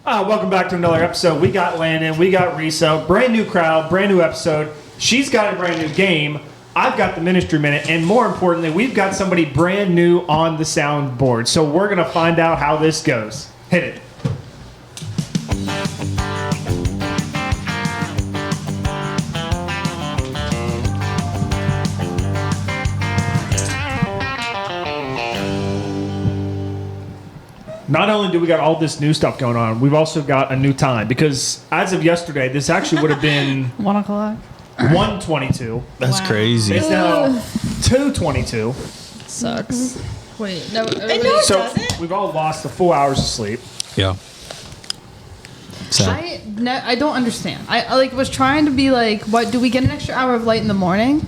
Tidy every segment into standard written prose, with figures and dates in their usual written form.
Welcome back to another episode. We got Landon, we got Reesa, brand new crowd, brand new episode. She's got a brand new game. I've got the Ministry Minute, and more importantly, we've got somebody brand new on the soundboard. So we're going to find out how this goes. Hit it. Not only do we got all this new stuff going on, we've also got a new time. Because as of yesterday, this actually would have been 1 o'clock. 1:22. That's crazy. It's now 2:22. Sucks. Wait, no, So doesn't. we've all lost the 4 hours of sleep. Yeah. So I don't understand. I was trying to be like, what, do we get an extra hour of light in the morning?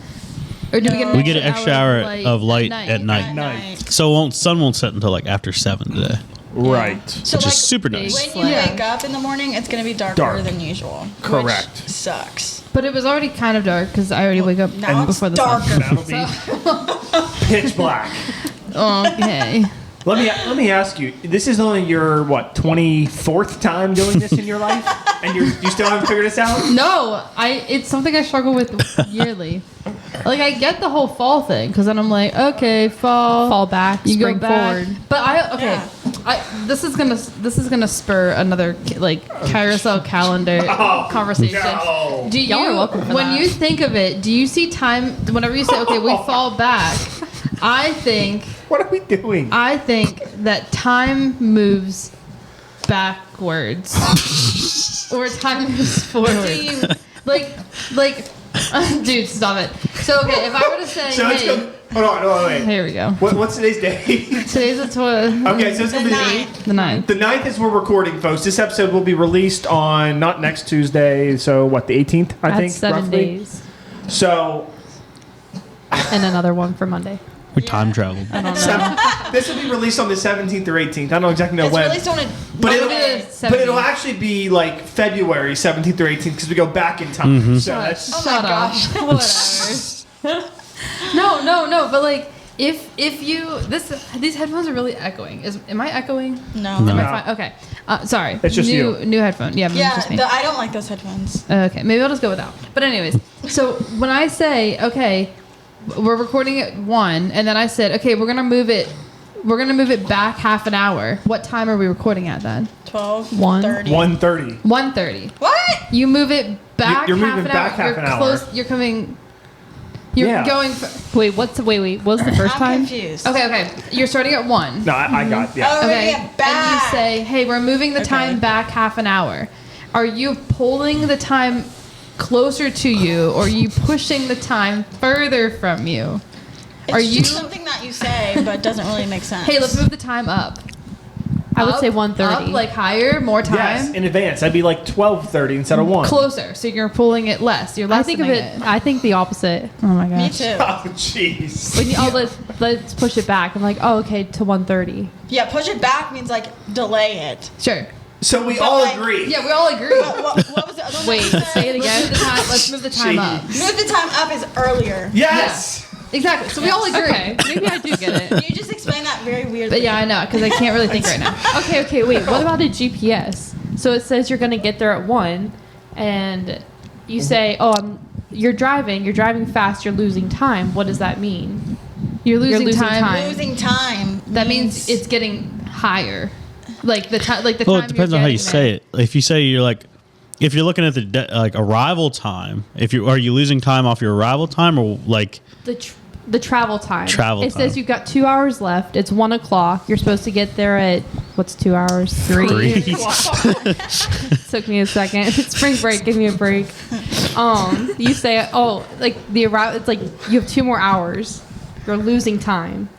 Or do we get an extra hour of light at night. Night. So sun won't set until like after 7 today, Right. So which is super nice. When you wake up in the morning, it's going to be darker than usual. Correct. Which sucks. But it was already kind of dark because I already wake up Now it's before the darker. sun. That'll be pitch black. Okay. Let me ask you. This is only your 24th time doing this in your life, and you still haven't figured this out? No, it's something I struggle with yearly. Like, I get the whole fall thing because then I'm like, okay, fall back, you spring go back. forward. But this is gonna spur another carousel calendar conversation. No. Do you, Y'all are welcome for when that. you think of it, do you see time whenever you say, okay, we fall back? I think What are we doing? I think that time moves backwards, or time moves forward. like, dude, stop it. So, okay, if I were to say, So it's hey, going. Hold on, wait. here we go. What's today's day? Today's the 12th. Okay, so it's gonna be The 9th. the 9th is we're recording, folks. This episode will be released on not next Tuesday. So what? The 18th, I think. That's 7 roughly. days. So And another one for Monday. We time traveled. I don't know. this will be released on the 17th or 18th. I don't exactly know It's when. released on a But Monday. it'll actually be like February 17th or 18th because we go back in time. So that's Oh Shut my up. gosh. Whatever. No. But like, if you these headphones are really echoing. Am I echoing? No. No. Am I fine? Okay. Sorry. It's just new you. new headphone. Yeah. Yeah, it's just me. I don't like those headphones. Okay, maybe I'll just go without. But anyways, so when I say, okay, we're recording at 1, and then I said, okay, we're gonna move it back half an hour. What time are we recording at then? 12, 1. 30. 1:30. 1:30. What? You move it back You're half moving an back hour. half You're an hour. close. You're coming. You're Yeah. going. Wait, what was the first I'm time? confused. Okay. You're starting at 1. No, I got yeah. Oh, Okay. yeah, back. And you say, hey, we're moving the Okay. time back half an hour. Are you pulling the time closer to you, or are you pushing the time further from you? It's Are you? just something that you say, but doesn't really make sense. Hey, let's move the time up. I would Up, say 1:30. Up, like higher, more time. Yes, in advance. That'd be like 12:30 instead of 1. Closer, so you're pulling it less. You're I think of lessening it. I think the opposite. Oh my gosh. Me too. Oh, jeez. When let's push it back. I'm like, oh, okay, to 1:30. Yeah, push it back means like delay it. Sure. So we But all like- agree. Yeah, we all agree. What was the other one? Wait, that you say it said? again. Let's move the time up. Move the time up is earlier. Yes. Exactly. So we all agree. Okay, maybe I do get it. You just explained that very weirdly. But yeah, I know, because I can't really think right now. Okay, wait. What about a GPS? So it says you're gonna get there at 1, and you say, oh, you're driving fast. You're losing time. What does that mean? You're losing, losing time. time. Losing time. That means it's getting higher. Like the time. Like the Well, time. it depends on how you say it. If you say you're like, if you're looking at the arrival time, are you losing time off your arrival time or like The travel time. Travel It says time. you've got 2 hours left. It's 1 o'clock. You're supposed to get there at what's 2 hours? 3. Took me a second. It's spring break. Give me a break. You say, oh, like the arrival. It's like you have 2 more hours. You're losing time.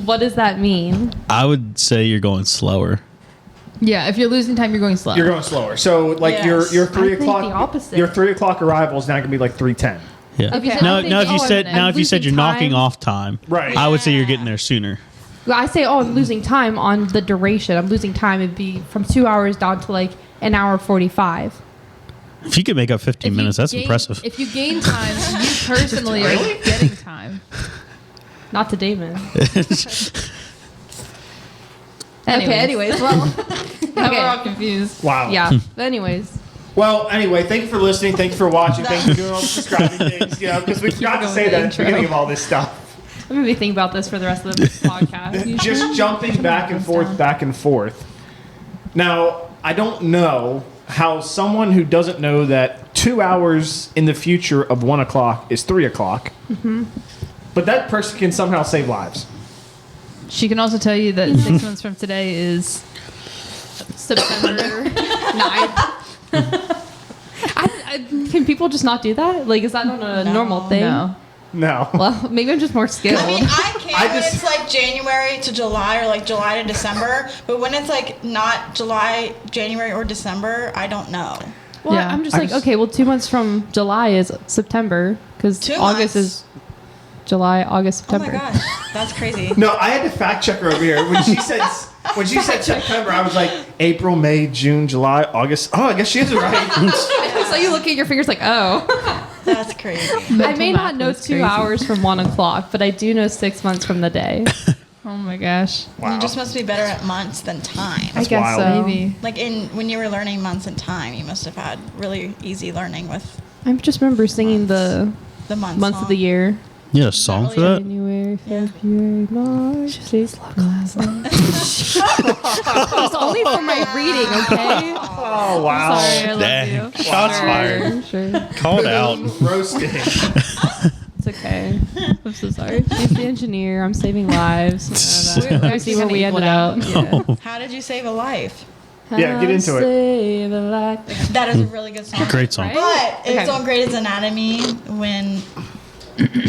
What does that mean? I would say you're going slower. Yeah, if you're losing time, you're going slow. You're going slower. So like Yes. your 3 I think o'clock. the opposite. Your 3 o'clock arrival is now gonna be like 3:10. Yeah. If you said- Now, I think- now if you oh, said I'm now if you said losing you're knocking time. off time, Right. I would say you're getting there sooner. Well, I say, oh, I'm losing time on the duration. I'm losing time. It'd be from 2 hours down to like an hour 45. If you could make up 15 If you minutes, that's gain- impressive. If you gain time, you personally are getting time. Not to Damon. Okay, anyways, well, Now we're all confused. Wow. Yeah. But anyways, Well, anyway, thank you for listening. Thank you for watching. Thank you for doing all the subscribing things. You know, because we forgot to going say with that the at the beginning of all this stuff. I'm gonna be thinking about this for the rest of the podcast. Just jumping back and forth, back and forth. Now, I don't know how someone who doesn't know that 2 hours in the future of 1 o'clock is 3 o'clock, but that person can somehow save lives. She can also tell you that 6 months from today is September 9th. Can people just not do that? Like, is that not a normal thing? no. No. Well, maybe I'm just more skilled. I mean, I can I when just- it's like January to July or like July to December, but when it's like not July, January, or December, I don't know. Well, Yeah. I'm just like, okay, well, 2 months from July is September because 2 August months? is July, August, Oh my September. gosh, that's crazy. No, I had to fact check her over here. When she said September, I was like April, May, June, July, August. Oh, I guess she is right. So you look at your fingers like, oh. That's crazy. I may not know math is 2 crazy. hours from 1 o'clock, but I do know 6 months from the day. Oh my gosh. Wow. You just must be better at months than time. I guess wild. so. Maybe. Like when you were learning months and time, you must have had really easy learning with I just remember singing the the months. months of the year. You had a song for that? January, February, March, It's only for my reading, okay? Oh, wow. Sorry, I love Dang. you. Shots fired. Sure. Called out. Roasting. It's okay. I'm so sorry. She's the engineer. I'm saving lives. We see where we ended up. Yeah. How did you save a life? Yeah, get into it. Save a life. That is a really good song. Great song. Right? But it's Okay. on Grey's Anatomy when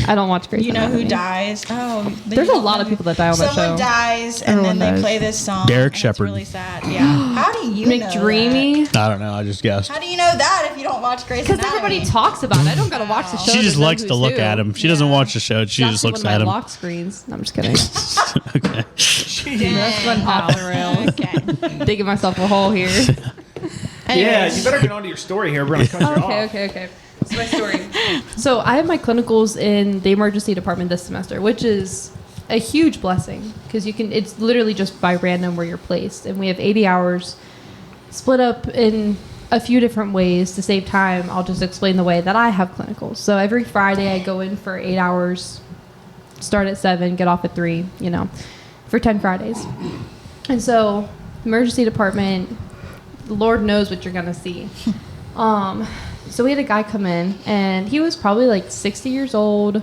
I don't watch Grey's you know who Anatomy. dies. Oh, There's a lot of people that die on that Someone show. dies, and Everyone then they dies. play this song. Derek and Shepherd. It's really sad. Yeah. How do you know McDreamy. I don't know. I just guessed. that? How do you know that if you don't watch Grey's Because Anatomy? everybody talks about it. I don't gotta watch the show. She to just know likes to who's look who. at him. She doesn't Yeah. watch the show. She That's just one looks of my at him. lock screens. No, I'm just kidding. Okay. That's one off the rails. Okay. Digging myself a hole here. Yeah, Anyways. you better get onto your story here. We're going to cut you off. Okay. So my story. So I have my clinicals in the emergency department this semester, which is a huge blessing because it's literally just by random where you're placed. And we have 80 hours split up in a few different ways to save time. I'll just explain the way that I have clinicals. So every Friday I go in for 8 hours, start at 7, get off at 3, for 10 Fridays. And so emergency department, the Lord knows what you're going to see. So we had a guy come in, and he was probably like 60 years old,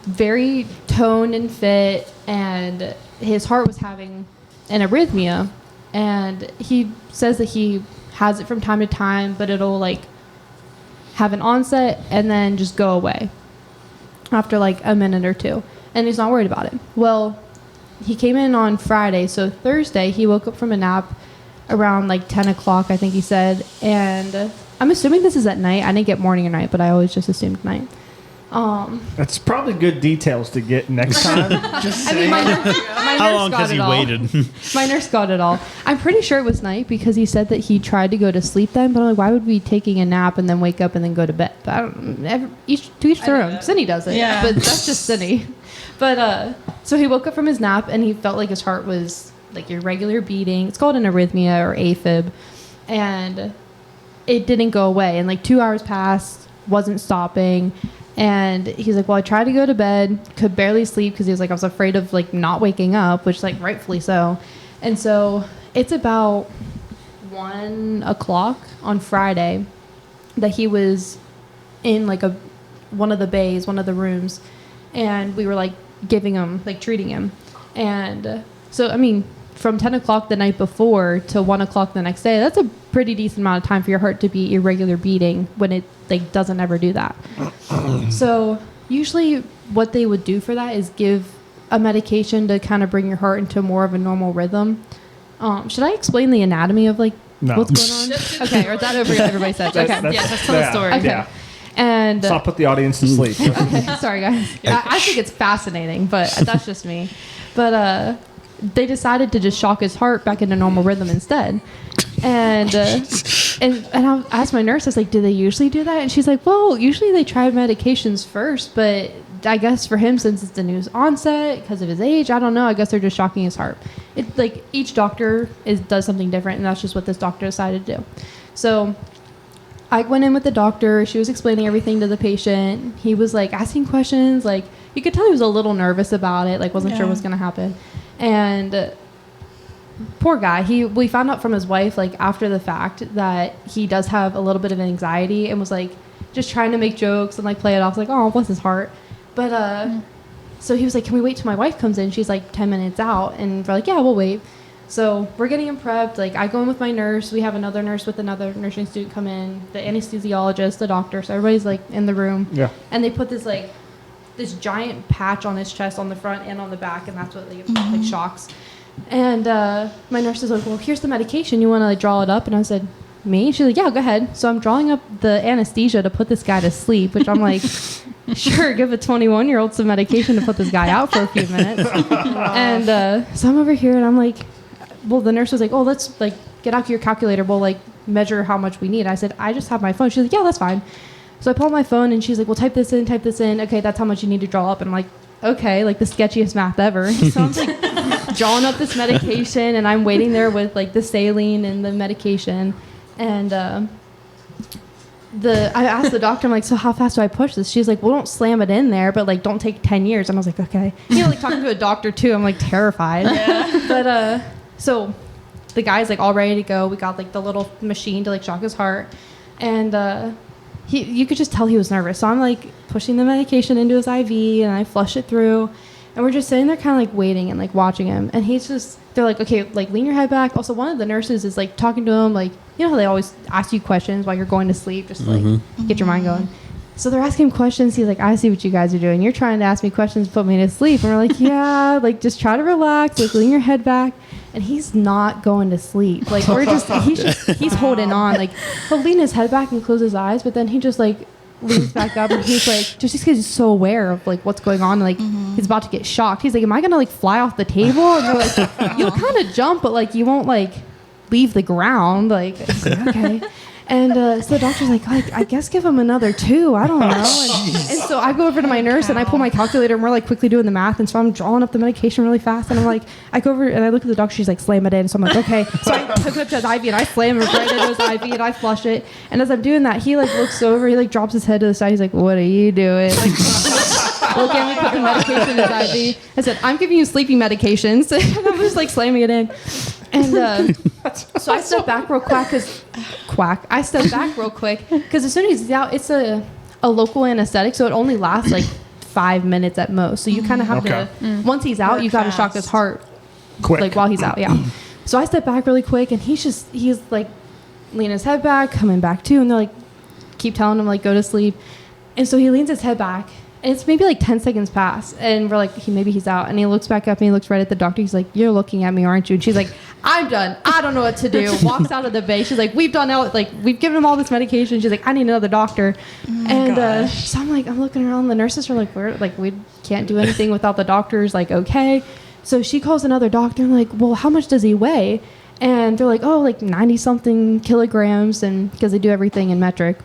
very toned and fit, and his heart was having an arrhythmia. And he says that he has it from time to time, but it'll like have an onset and then just go away after like a minute or two. And he's not worried about it. Well, he came in on Friday, so Thursday he woke up from a nap around like 10 o'clock, I think he said, and I'm assuming this is at night. I didn't get morning or night, but I always just assumed night. That's probably good details to get next time. Just I mean, saying. my How nurse long got has it he all. waited? My nurse got it all. I'm pretty sure it was night because he said that he tried to go to sleep then, but I'm like, why would we be taking a nap and then wake up and then go to bed? But I don't, to each their own. Cindy does it, Yeah. but that's just Cindy. But so he woke up from his nap and he felt like his heart was like your regular beating. It's called an arrhythmia or AFib, and it didn't go away. And like 2 hours passed, wasn't stopping. And he's like, well, I tried to go to bed, could barely sleep because he was like, I was afraid of like not waking up, which like rightfully so. And so it's about 1 o'clock on Friday that he was in like one of the bays, one of the rooms, and we were like giving him, like treating him. And so, I mean, from 10 o'clock the night before to 1 o'clock the next day, that's a pretty decent amount of time for your heart to be irregular beating when it like doesn't ever do that. So usually what they would do for that is give a medication to kind of bring your heart into more of a normal rhythm. Should I explain the anatomy of like No. what's going on? Okay, or is that over everybody said? Okay. Let's tell the story. Okay. Yeah. And Let's not put the audience to sleep. sorry guys, I think it's fascinating, but that's just me. But they decided to just shock his heart back into normal rhythm instead. And I asked my nurse, I was like, do they usually do that? And she's like, well, usually they try medications first, but I guess for him, since it's the news onset, because of his age, I don't know. I guess they're just shocking his heart. It's like each doctor does something different, and that's just what this doctor decided to do. So I went in with the doctor. She was explaining everything to the patient. He was like asking questions. Like you could tell he was a little nervous about it. Like wasn't sure what was going to happen. And poor guy. We found out from his wife like after the fact that he does have a little bit of anxiety and was like just trying to make jokes and like play it off like, oh, bless his heart. But so he was like, can we wait till my wife comes in? She's like 10 minutes out. And we're like, yeah, we'll wait. So we're getting him prepped. Like I go in with my nurse. We have another nurse with another nursing student come in, the anesthesiologist, the doctor. So everybody's like in the room. Yeah. And they put this giant patch on his chest on the front and on the back, and that's what like shocks. And my nurse is like, well, here's the medication. You want to like draw it up? And I said, me? She's like, yeah, go ahead. So I'm drawing up the anesthesia to put this guy to sleep, which I'm like, sure, give a 21-year-old some medication to put this guy out for a few minutes. And so I'm over here and I'm like, well, the nurse was like, oh, let's like get out your calculator. We'll like measure how much we need. I said, I just have my phone. She's like, yeah, that's fine. So I pull out my phone and she's like, well, type this in. Okay, that's how much you need to draw up. And I'm like, okay, like the sketchiest math ever. So I'm like drawing up this medication and I'm waiting there with like the saline and the medication. And I asked the doctor, I'm like, so how fast do I push this? She's like, well, don't slam it in there, but like don't take 10 years. And I was like, okay. You know, like talking to a doctor too, I'm like terrified. Yeah. But so the guy's like all ready to go. We got like the little machine to like shock his heart. And you could just tell he was nervous. So I'm like pushing the medication into his IV and I flush it through. And we're just sitting there kind of like waiting and like watching him. And they're like, okay, like lean your head back. Also, one of the nurses is like talking to him, like, you know how they always ask you questions while you're going to sleep, just to, like get your mind going. So they're asking him questions. He's like, I see what you guys are doing. You're trying to ask me questions to put me to sleep. And we're like, yeah, like just try to relax, like lean your head back. And he's not going to sleep. Like he's holding on. Like he'll lean his head back and close his eyes, but then he just like leans back up and he's like, just because he's so aware of like what's going on, and, like he's about to get shocked. He's like, am I gonna like fly off the table? And they're like, you'll kind of jump, but like you won't like leave the ground. Like, okay. And so the doctor's like, I guess give him another 2. I don't know. And so I go over to my nurse and I pull my calculator and we're like quickly doing the math. And so I'm drawing up the medication really fast. And I'm like, I go over and I look at the doctor. She's like, slam it in. So I'm like, okay. So I hook it up to his IV and I slam it right into his IV and I flush it. And as I'm doing that, he like looks over. He like drops his head to the side. He's like, what are you doing? Like, look at me, put the medication in his IV. I said, I'm giving you sleeping medications. And I'm just like slamming it in. And so I step back real quick because as soon as he's out, it's a local anesthetic, so it only lasts like 5 minutes at most. So you kind of have to, once he's out, you got to shock his heart quick, like while he's out. Yeah. So I step back really quick, and he's like leaning his head back, coming back too, and they're like keep telling him like go to sleep, and so he leans his head back. And it's maybe like 10 seconds pass, and we're like, maybe he's out. And he looks back up and he looks right at the doctor. He's like, you're looking at me, aren't you? And she's like, I'm done. I don't know what to do. Walks out of the bay. She's like, we've given him all this medication. She's like, I need another doctor. So I'm looking around. The nurses are like, we can't do anything without the doctors. Like, okay. So she calls another doctor. I'm like, well, how much does he weigh? And they're like, oh, like 90 something kilograms, and because they do everything in metric.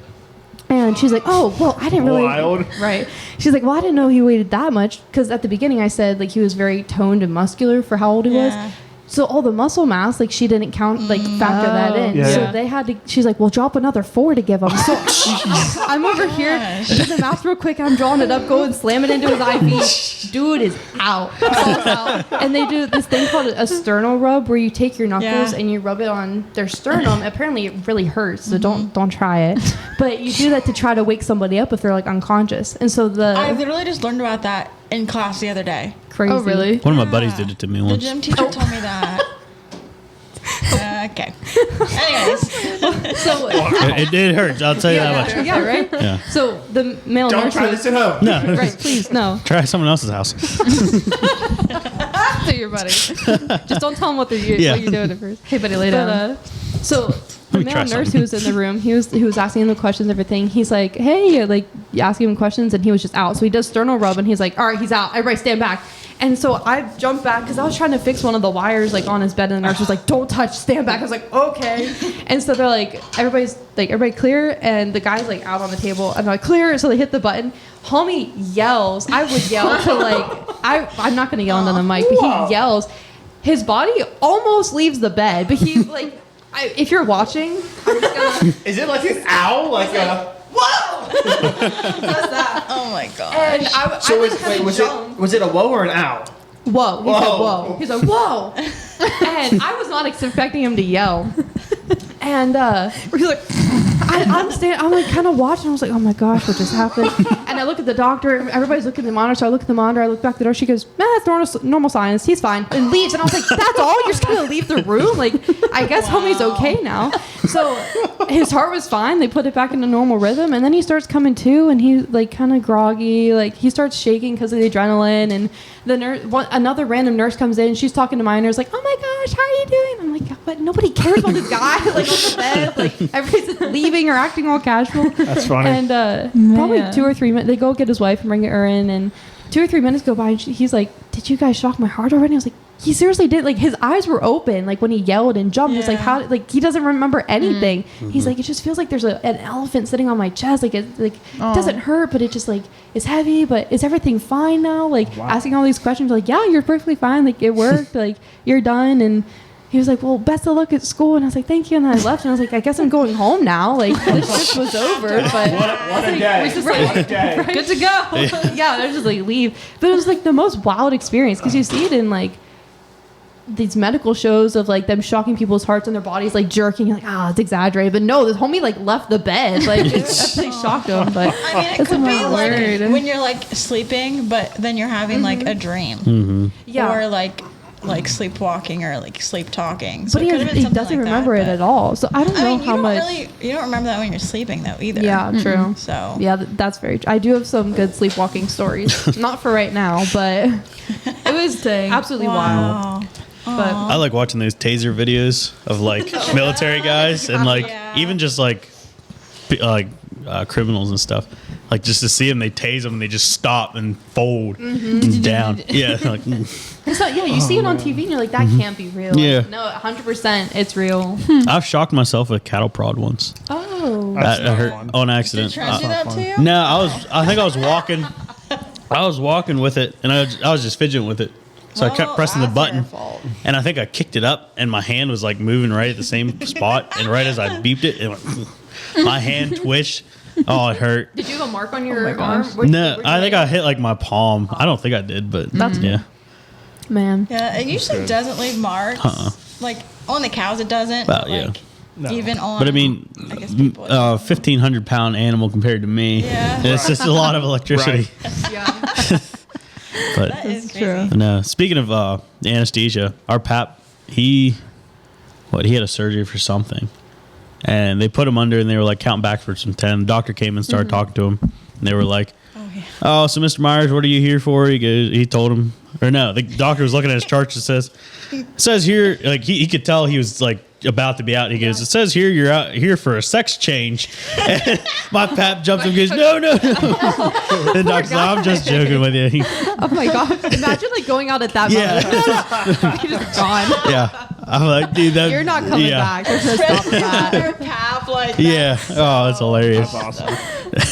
And she's like, oh, well, I didn't really... Wild. Right. She's like, well, I didn't know he weighed that much. Because at the beginning I said, like, he was very toned and muscular for how old he was. So all the muscle mass, like, she didn't count, like, factor that in. Yeah. So they had to... She's like, well, drop another 4 to give him. So I'm over here, doing the math real quick. I'm drawing it up, go and slam it into his IV. Dude is out. And they do this thing called a sternal rub, where you take your knuckles and you rub it on their sternum. Apparently, it really hurts, so don't try it. But you do that to try to wake somebody up if they're, like, unconscious. And so I literally just learned about that in class the other day. Crazy. Oh, really? One of my buddies did it to me once. The gym teacher told me that. Okay. Anyways. So it did hurt. I'll tell you that much. Yeah, right? Yeah. So the male Don't nurse... try this at home. No. Right, please, no. Try at someone else's house. To your buddy. Just don't tell them what you're doing at first. Hey, buddy, lay down. So the me male try nurse something. who was in the room, he was asking him the questions, everything. He's like, hey, like asking him questions, and he was just out. So he does sternal rub, and he's like, all right, he's out. Everybody stand back. And so I jumped back because I was trying to fix one of the wires like on his bed, and the nurse was like, don't touch, stand back. I was like, okay. And so they're like, everybody clear, and the guy's like out on the table, and I'm like, clear. So they hit the button. Homie yells. I would yell to like, I'm not gonna yell into the mic, but Whoa. he yells. His body almost leaves the bed, but he like, if you're watching, I'm just gonna. Is it like an owl? Like a. Whoa! Does that? Oh my god. And I So was was it a whoa or an owl? Whoa. He said Whoa. whoa. He's like, whoa. And I was not expecting him to yell. And he's like, I'm like kind of watching. I was like, oh my gosh, what just happened? And I look at the doctor. Everybody's looking at the monitor. So I look at the monitor. I look back at the door. She goes, that's normal signs. He's fine. And leaves. And I was like, that's all? You're just going to leave the room? Like, I guess homie's okay now. So his heart was fine. They put it back into normal rhythm. And then he starts coming to, and he's like kind of groggy. Like he starts shaking because of the adrenaline. And the nurse, another random nurse comes in. She's talking to my nurse like, oh my gosh, how are you doing? I'm like, but nobody cares about this guy. Like on the bed. Like everybody's leaving or acting all casual. That's funny. And probably 2 or 3 minutes, they go get his wife and bring her in, and 2 or 3 minutes go by, and he's like, "Did you guys shock my heart already?" I was like, "He seriously did." Like his eyes were open, like when he yelled and jumped. He's like, "How?" Like he doesn't remember anything. He's like, "It just feels like there's an elephant sitting on my chest. Like it doesn't hurt, but it just like is heavy. But is everything fine now?" Like asking all these questions, like, "Yeah, you're perfectly fine. Like it worked. Like you're done." And he was like, "Well, best of luck at school." And I was like, "Thank you." And then I left, and I was like, "I guess I'm going home now. Like this shift was over." But What a day. What a day. Good to go. yeah, they're just like leave. But it was like the most wild experience because you see it in like these medical shows of like them shocking people's hearts and their bodies like jerking. You're like, it's exaggerated. But no, this homie like left the bed. Like they shocked him. But I mean, it That's could be my like word. when you're like sleeping, but then you're having like a dream, yeah. or like sleepwalking or like sleep talking. So But it could have been he something doesn't like remember that, it but- at all. So I don't know how much. You don't remember that when you're sleeping though either. Yeah, true. So Yeah, that's very true. I do have some good sleepwalking stories. Not for right now, but it was absolutely wild. wow. But I like watching those taser videos of like military guys and like Yeah. even just like criminals and stuff. Like just to see them, they tase them and they just stop and fold and down. Yeah, like, so, yeah, you see it on TV and you're like, that can't be real. Yeah. Like, no, 100% it's real. I've shocked myself with a cattle prod once. Oh. That's That not hurt fun. on Did accident. Trent do that to you? No, I think I was walking. I was walking with it, and I was just fidgeting with it. So I kept Well, pressing the that's button, your fault. and I think I kicked it up, and my hand was like moving right at the same spot. And right as I beeped it, it went, my hand twitched. Oh, it hurt. Did you have a mark on your arm? gosh. No, I think I hit like my palm. I don't think I did, but yeah. Man. Yeah, it usually doesn't leave marks. Like on the cows, it doesn't. Well, but, yeah. like, No. even on. But I mean, I guess people. 1,500-pound animal compared to me, Yeah. it's just a lot of electricity. Yeah. But that is crazy. true. no, speaking of anesthesia, our pap, he had a surgery for something, and they put him under, and they were like counting backwards from 10. The doctor came and started talking to him, and they were like, "Oh, so Mr. Myers, what are you here for?" He told him, or no, the doctor was looking at his chart. It says here, like he could tell he was like about to be out. He goes, "It says here you're out here for a sex change." And my pap jumps up and goes, "No, no, no." The doctor's like, "I'm just joking with you." Oh my God. Imagine like going out at that moment. You're just gone. Yeah, I'm like, dude, that You're not coming back. There's no stopping that. Your pap, like that. Yeah. Oh, that's hilarious. That's awesome.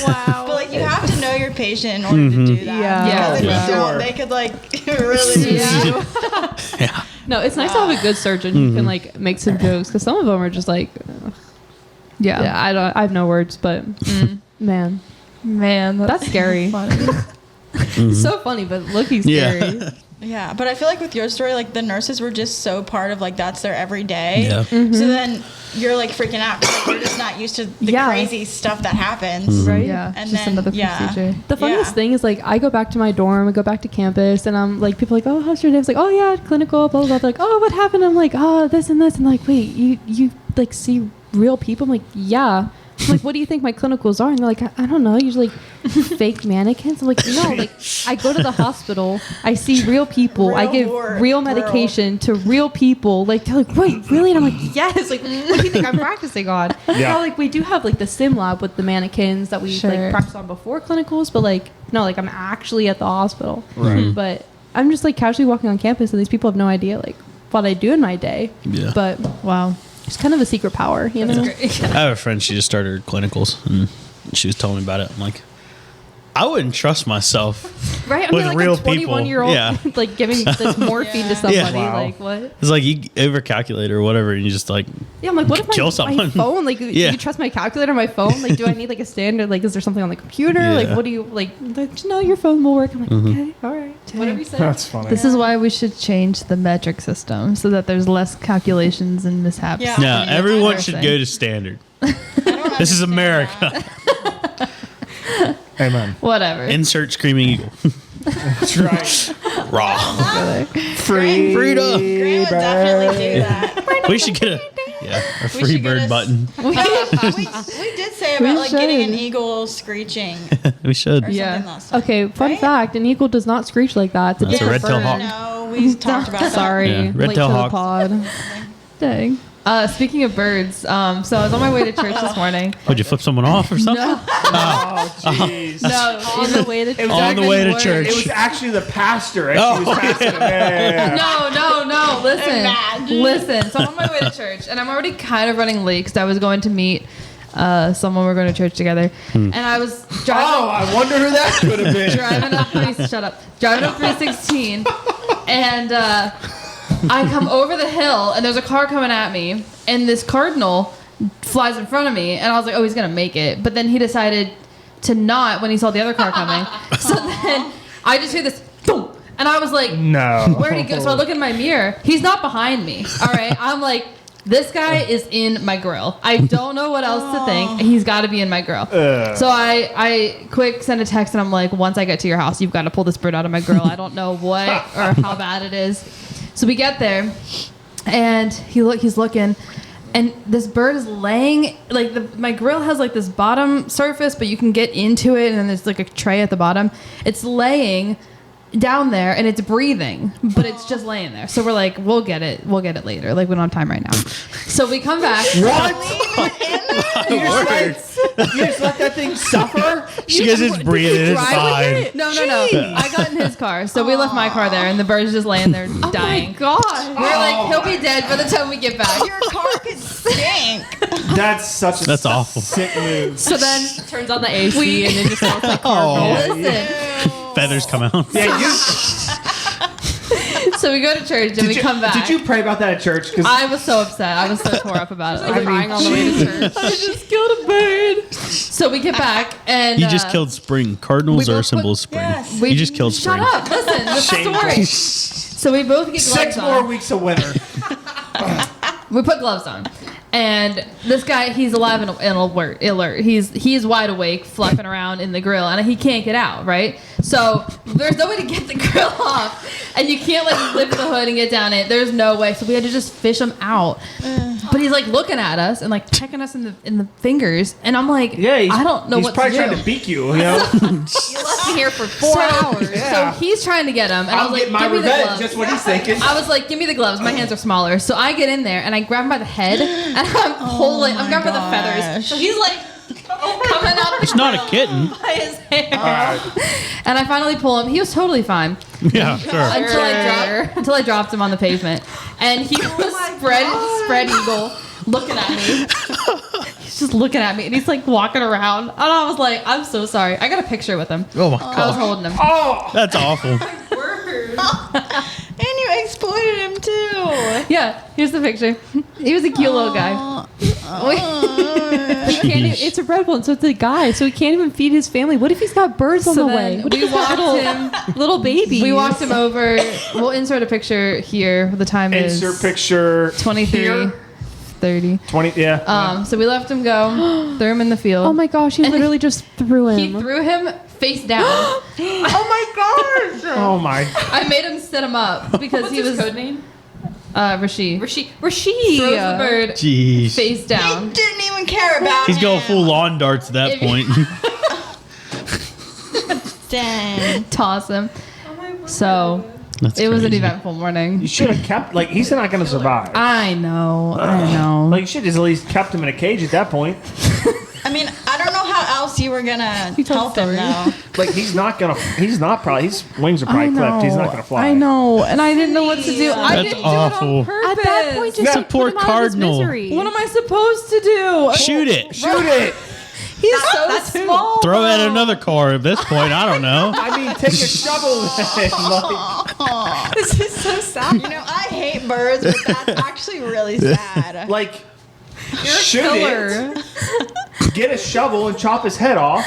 Wow. But like you have to know your patient in order to do that. Yeah. Because if Yeah. you don't, Sure. they could like really do that. Yeah. No, it's nice to have a good surgeon who can like make some jokes because some of them are just like, Yeah. I have no words, but man, Man, that's scary. funny. So funny, but looking Yeah. scary. Yeah, but I feel like with your story, like the nurses were just so part of like that's their everyday. Yeah. So then you're like freaking out because like, you're just not used to the Yeah. crazy stuff that happens. Right? Yeah, And just then, another yeah. procedure. The funniest Yeah. thing is like I go back to my dorm, I go back to campus, and I'm like, people are like, "Oh, how's your day?" It's like, "Oh yeah, clinical, blah blah blah." They're like, "Oh, what happened?" I'm like, "Oh, this and this," and like, "Wait, you like see real people?" I'm like, "Yeah." I'm like, what do you think my clinicals are? And they're like, I don't know. Usually fake mannequins. I'm like, no, like I go to the hospital. I see real people. I give real medication to real people. Like, they're like, wait, really? And I'm like, yes. Like, what do you think I'm practicing on? Yeah. Now, like, we do have like the sim lab with the mannequins that we like practice on before clinicals, but like, no, like I'm actually at the hospital. Right. But I'm just like casually walking on campus, and these people have no idea like what I do in my day. Yeah. But Wow. it's kind of a secret power, you know? I have a friend, she just started her clinicals, and she was telling me about it. I'm like, I wouldn't trust myself. Right? I With mean, like real a 21-year-old yeah. like giving this morphine to somebody. Wow. Like, what? It's like you over calculate or whatever, and you just like, Yeah, I'm like, what if Kill my someone. phone, like, Yeah. you trust my calculator on my phone? Like, do I need, like, a standard? Like, is there something on the computer? Yeah. Like, what do you, like, no, your phone will work. I'm like, okay, all right. Whatever you say. That's funny. This is why we should change the metric system so that there's less calculations and mishaps. Yeah. no, everyone should Embarrassing. go to standard. This is America. Amen. Whatever. Insert screaming eagle. That's right. Raw. Free Freedom. Grant would definitely do that. We should get a We free should get bird a- button. we did say about like getting an eagle screeching We should. or Yeah. something last time. Okay, fun Right? fact, an eagle does not screech like that. It's a That's a different red-tailed bird. hawk. No, we talked about that. Sorry. Yeah, Late red-tailed to the hawk. pod. Dang. Speaking of birds, so I was on my way to church this morning. Would you flip someone off or something? Oh, jeez. No, On the way to It was On the way to worse. church. It was actually the pastor as she was passing. Yeah. No. Imagine. Listen. So I'm on my way to church, and I'm already kind of running late because I was going to meet someone. We're going to church together, and I was driving. Oh, I wonder who that could have been. Driving up 316, and I come over the hill, and there's a car coming at me, and this cardinal flies in front of me, and I was like, oh, he's gonna make it, but then he decided to not when he saw the other car coming. So then I just hear this boom, and I was like, No. where'd he go? So I look in my mirror, he's not behind me. All right, I'm like, this guy is in my grill. I don't know what else to think. He's got to be in my grill. So I quick send a text, and I'm like, once I get to your house, you've got to pull this bird out of my grill. I don't know what or how bad it is. So we get there, and he's looking, and this bird is laying, like my grill has like this bottom surface, but you can get into it, and then there's like a tray at the bottom. It's laying down there, and it's breathing, but it's just laying there. So we're like, we'll get it later. Like, we don't have time right now. So we come back. What? You just let that thing suffer? She goes, it's breathing. It's fine. No. I got in his car, so we left my car there, and the bird's just laying there dying. Oh my God. We're like, he'll be dead by the time we get back. Your car could stink. That's such a That's awful. sick move. So then, Turns on the AC and it just smells like cardinal. listen. Feathers come out. Yeah, you, So we go to church and we come back. Did you pray about that at church? Because I was so upset. I was so tore up about it. I was crying on the way to church. I just killed a bird. So we get back and You just killed spring. Cardinals we are a both symbol of put- spring. yes. You just killed spring. Shut up! Listen, the story. So we both get gloves 6 more on. weeks of winter. We put gloves on, and this guy, he's alive and alert. He's wide awake, fluffing around in the grill, and he can't get out. Right. So there's no way to get the grill off, and you can't like lift the hood and get down it. There's no way. So we had to just fish him out. But he's like looking at us and like checking us in the fingers, and I'm like, Yeah, I don't know he's what probably to do. trying to beat you. You know, You left me here for 4 hours. Yeah. So he's trying to get him, and I I'll was like, get my give me the revenge. gloves. That's what he's thinking. I was like, give me the gloves. My hands are smaller. So I get in there and I grab him by the head and I'm pulling. I'm grabbing by the feathers. So he's like coming out of It's not a kitten. by his hair. All right. And I finally pull him. He was totally fine Yeah, sure. until I dropped him on the pavement. And he was spread eagle looking at me. He's just looking at me and he's like walking around. And I was like, I'm so sorry. I got a picture with him. Oh my I was god. holding him. Oh, That's awful. And you exploited him too. Yeah, here's the picture. He was a cute little guy. He can't even, it's a red one, so it's a guy, so he can't even feed his family. What if he's got birds on So the way? then What if we he's got walked him. little babies? We walked him over. We'll insert a picture here. The time is insert picture 23, here. 30. 20. Yeah. So we let him go, threw him in the field. Oh my gosh, he And literally just threw him. He threw him face down. Oh my. I made him sit him up because he was. His code name? Rasheed. Rasheed. Throws the bird Jeez. face He down. didn't even care about He's going him. full lawn darts at that If- point. Dang. Toss him. Oh my word. So That's it was an crazy. eventful morning. You should have kept, like, he's not going to survive. I know. Like, you should have at least kept him in a cage at that point. I mean, I don't know how else you were gonna help him story. though. Like, his wings are probably clipped. He's not going to fly. I know, and I didn't know what to do. I That's didn't awful. do it on purpose. At that point, just It's a poor Put him out of his cardinal. misery. What am I supposed to do? Shoot it. Shoot it. He's so small. Throw at though. another car at this point. I don't know. I mean, take a shovel then. Like, This is so sad. You know, I hate birds, but that's actually really sad. like You're a shoot killer. it, get a shovel and chop his head off.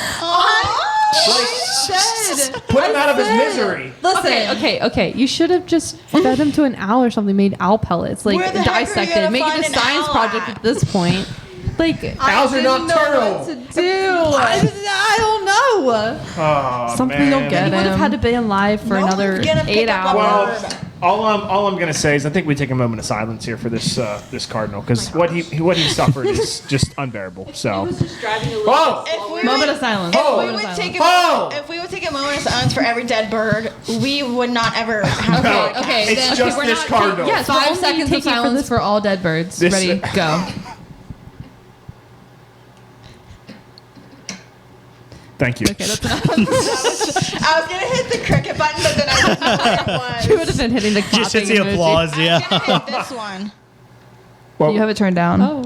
Put him out of his misery. Listen. Okay. You should have just fed him to an owl or something. Made owl pellets, like Where the heck are you dissected. gonna Make find it a an science owl project at? at this point. Like Owls are I didn't know nocturnal. what to do. I don't know. Oh, Something man. don't get. He would have had to be alive for No another one's gonna pick 8 up a hours. bird. Well, all I'm gonna say is I think we take a moment of silence here for this cardinal because what he suffered is just unbearable. So, oh, If we Moment would- of silence. If we Moment of would silence. take Oh! if we would take a moment of silence for every dead bird, we would not ever have a podcast. Okay. it's then- just we're this not cardinal. Yes, we're 5 only seconds of taking it for silence this- for all dead birds. This- Ready? Go. Thank you. Okay, that's enough. I was gonna hit the cricket button, but then I didn't know where You it would have been hitting the Just hit clapping the emoji. applause. was. Yeah. I'm gonna hit this one. Well, You have it turned down. Oh.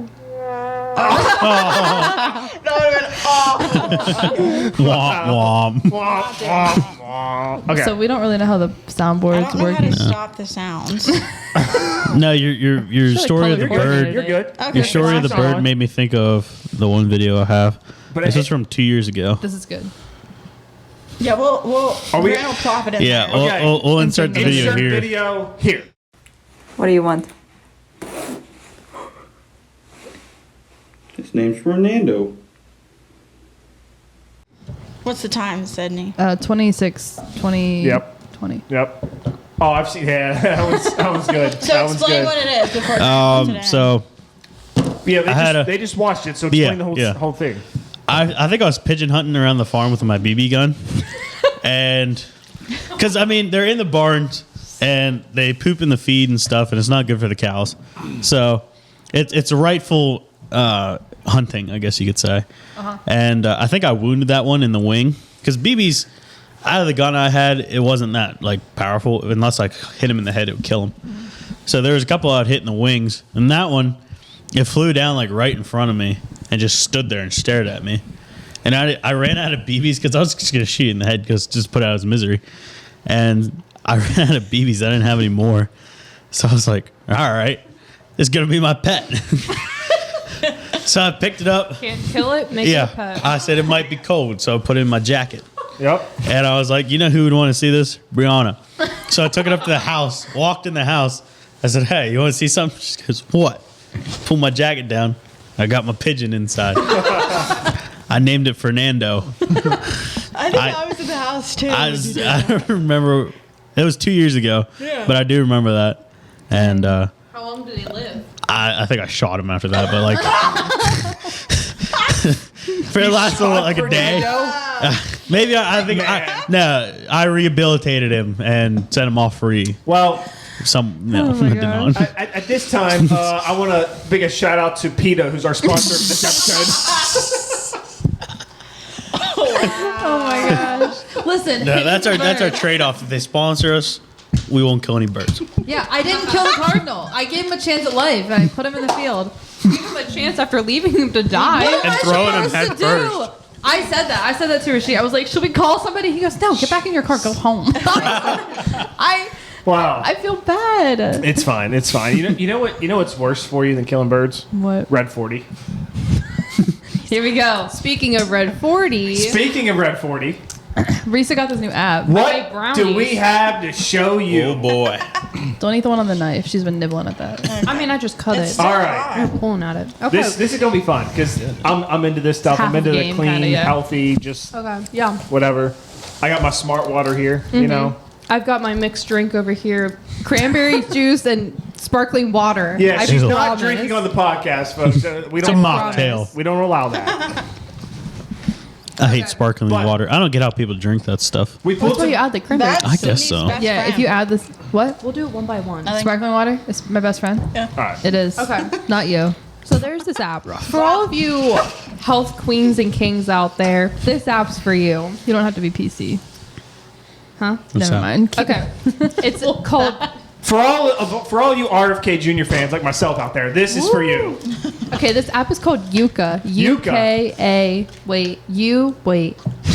That would have been awful. Womp womp. wah, wah, wah. Okay. So we don't really know how the I soundboard's don't know how working. to stop the sounds. No, your story of the you're good. bird. You're good. Okay. Your story of the Flashlight bird on. made me think of the one video I have. But This it- was from 2 years ago. This is good. Yeah, we'll Are we- we're gonna plop it in Yeah, there. Okay. we'll insert the video Insert here. video here. What do you want? His name's Fernando. What's the time, Sydney? 26, 20. Yep. 20. Yep. Oh, I've seen. Yeah, that was good. So that was explain good. what it is before I put it in. So Yeah, I had they just watched it. So explain the Yeah. whole thing. I think I was pigeon hunting around the farm with my BB gun, and because I mean they're in the barns and they poop in the feed and stuff, and it's not good for the cows. So it's a rightful hunting, I guess you could say. And I think I wounded that one in the wing because BB's out of the gun I had, it wasn't that like powerful. Unless I hit him in the head, it would kill him. So there was a couple I'd hit in the wings, and that one it flew down like right in front of me and just stood there and stared at me. And I ran out of BBs because I was just gonna shoot in the head because just put out his misery. And I ran out of BBs. I didn't have any more, so I was like, all right, it's gonna be my pet. So I picked it up. Can't kill it. Make it a Yeah, pet. I said it might be cold, so I put it in my jacket. Yep. And I was like, you know who would want to see this? Brianna. So I took it up to the house, walked in the house. I said, hey, you want to see something? She goes, what? Pull my jacket down. I got my pigeon inside. I named it Fernando. I think I was in the house too. I don't remember. It was 2 years ago, but I do remember that. And How long did he live? I think I shot him after that, but like for the last like a day. Maybe I think I rehabilitated him and sent him off free. Well, No, I did not. at this time, I want to big a shout out to PETA, who's our sponsor for this episode. Oh my gosh. Listen. No, that's our trade off. If they sponsor us, we won't kill any birds. Yeah, I didn't kill the cardinal. I gave him a chance at life. I put him in the field. Give him a chance after leaving him to die. What am And I throwing him supposed head to first. do? I said that to Rasheed. I was like, should we call somebody? He goes, no, get back in your car, go home. Wow. I feel bad. It's fine. It's fine. You know what's worse for you than killing birds? What? Red 40. Here we go. Speaking of Red 40, Speaking of Red 40, Risa got this new app. what brownies. do we have to show you? Oh boy. Don't eat the one on the knife. She's been nibbling at that. I mean, I just cut It's it. so All right. hard. I'm pulling at it. Okay. This is gonna be fun because I'm into this stuff. Half I'm into a the game, clean, kinda, yeah. healthy, just Okay. Yeah. whatever. I got my smart water here. You know. I've got my mixed drink over here: cranberry juice and sparkling water. Yeah, I she's not promise. drinking on the podcast, folks. We It's a don't allow mocktail. that. We don't allow that. I hate sparkling But- water. I don't get how people drink that stuff. We That's pulled why you some, add the cranberry. That's I guess Sydney's so. best Yeah, friend. if you add this, what? We'll do it one by one. I think- Sparkling water is my best friend. all right. It is. Okay. Not you. So there's this app for all of you health queens and kings out there. This app's for you. You don't have to be PC. Huh? What's Never that? mind. Okay. It's called. For all you RFK Jr. fans like myself out there, this is for you. Okay, this app is called Yuka. UKA. Wait.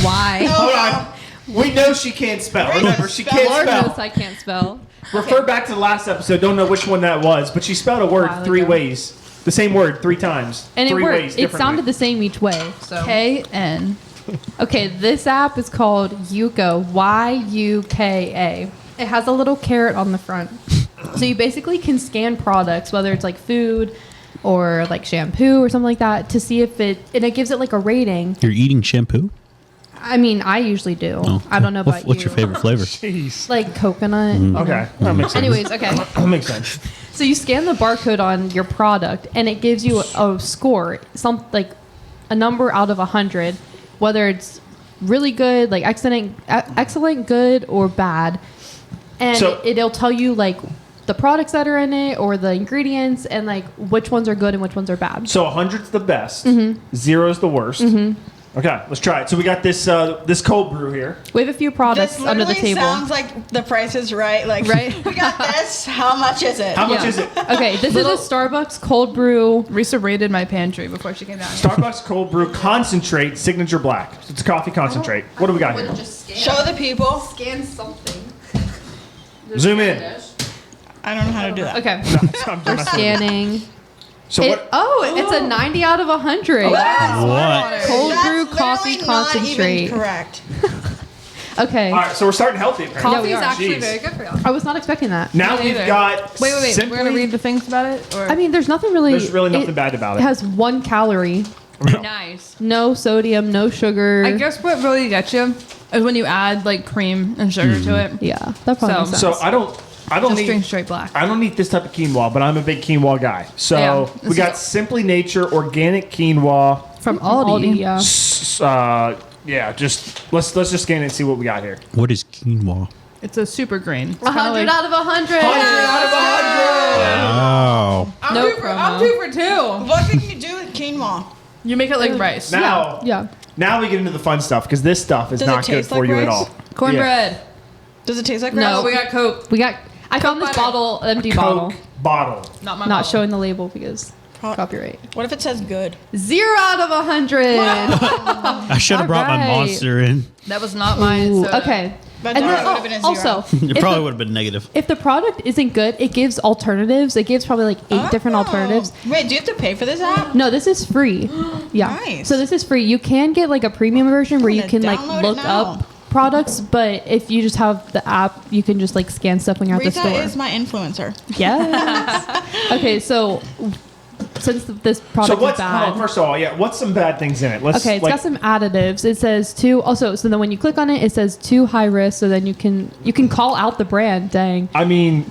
Why? Hold on. We know she can't spell. Remember, she can't Lord knows spell. I can't spell. Refer back to the last episode. Don't know which one that was, but she spelled a word While 3 ago. ways. The same word 3 times. And it 3 worked. ways It differently. sounded the same each way. So. KN. Okay, this app is called Yuka. YUKA. It has a little carrot on the front. So you basically can scan products, whether it's like food or like shampoo or something like that, to see if it, and it gives it like a rating. You're eating shampoo? I mean, I usually do. Oh, I don't know about What's you. your favorite flavor? Jeez. Like coconut. Okay, that makes sense. Anyways, okay. That makes sense. So you scan the barcode on your product, and it gives you a score, like a number out of 100, whether it's really good, like excellent, good, or bad. And So- it'll tell you like the products that are in it or the ingredients and like which ones are good and which ones are bad. So 100's the best. Mm-hmm. 0's the worst. Okay, let's try it. So we got this this cold brew here. We have a few products This under the literally table. sounds like the price is right. Like, Right? we got this. How much is it? How much Yeah. is it? Okay, this is a Starbucks cold brew. Risa raided my pantry before she came down here. Starbucks cold brew concentrate signature black. So it's coffee concentrate. What do we got here? Show the people. Scan something. Zoom in. I don't know how to do that. Okay, I'm we're messing with you. scanning. So what? It's a 90 out of 100. What? Cold That's brew coffee literally not concentrate. even correct. Okay. All right, so we're starting healthy. Apparently. Coffee is actually very good for you. I was not expecting that. Now Me we've neither. got. Wait. Simply, We're gonna read the things about it. Or? I mean, there's nothing really. There's really nothing bad about it. It has 1 calorie, nice. no sodium, no sugar. I guess what really gets you is when you add like cream and sugar to it. Yeah, that probably makes sense. So I don't Just drink need. straight black. I don't eat this type of quinoa, but I'm a big quinoa guy. So Yeah, we this got is- Simply Nature organic quinoa. from Aldi. Yeah. Yeah, just let's just scan it and see what we got here. What is quinoa? It's a super green. It's 100 out of 100. 100 out of 100. Oh. No I'm promo. 2 for 2. What can you do with quinoa? You make it like rice. Now, Yeah. now we get into the fun stuff because this stuff is Does it not good taste for like you at rice? all. Cornbread. Does it taste like No, rice? We got Coke. I found this butter. bottle, empty Yeah. bottle. Coke bottle. Not my Not bottle. showing the label because Pro- copyright. What if it says good? 0 out of 100. I should have brought my Alright. monster in. That was not mine. Ooh, So okay. But And that then, would have been a 0. also, It if probably the- would have been negative. if the product isn't good, it gives alternatives. It gives probably like 8 different Oh. alternatives. Wait, do you have to pay for this app? No, this is free. Yeah. Nice. So this is free. You can get like a premium version where you gonna can like download it look now. up products, but if you just have the app, you can just like scan stuff when you're at the Rita store. is my influencer. Yes. Okay, so since this So product is what's bad. first of all, yeah, what's some bad things in it? Let's Okay, it's got some additives. It says so then when you click on it, it says too high risk. So then you can call out the brand. Dang, I mean,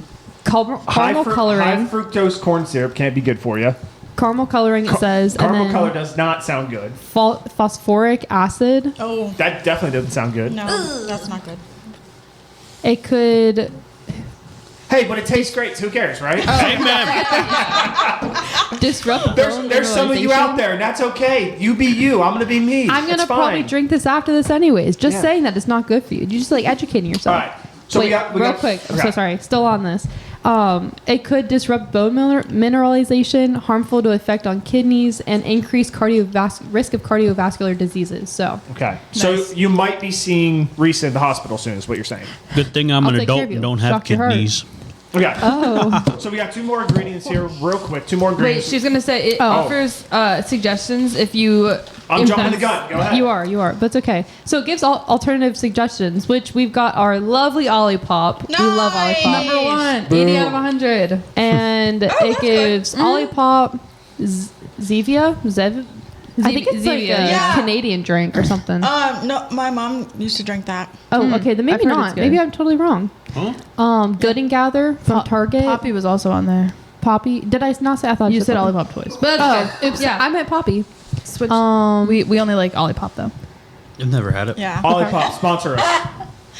caramel high coloring. fructose corn syrup can't be good for you. Caramel coloring. It says, Caramel and then color does not sound good. phosphoric acid. Oh, That definitely doesn't sound good. no, that's not good. It could. Hey, but it tastes great. So who cares, right? Disrupt There's some of you out there, and that's okay. You be you. I'm gonna be me. I'm gonna It's probably fine. drink this after this anyways. Just Yeah. saying that it's not good for you. You just like educating All yourself. right. So Wait, we got real quick. I'm so okay. sorry. Still on this. It could disrupt bone mineralization, harmful to effect on kidneys, and increase risk of cardiovascular diseases. So Okay. So Nice. you might be seeing Reesa in the hospital soon, is what you're saying. Good thing I'm I'll an take care adult of you. and don't have Dr. Hart. kidneys. Okay. oh, So we got 2 more ingredients here, real quick. 2 more Wait, ingredients. she's gonna say it Oh. offers suggestions if you. I'm jumping the gun. Go ahead. you are, but it's okay. So it gives alternative suggestions, which we've got our lovely Olipop. We love Nice. Olipop. Number 1, 80 out of 100. And it that's gives Olipop, Zevia, I think it's like a Yeah. Canadian drink or something. No, my mom used to drink that. Oh, okay. Then I've maybe heard it's not. good. Maybe I'm totally wrong. Huh? Good and Gather from Target. Poppy was also on there. Poppy. Did I not say? I thought You I said Poppy. Olipop toys, but Oh, that's okay. oops. Yeah, I meant Poppy. switch. We we only like Olipop though. I've never had it. Yeah. Olipop, sponsor us.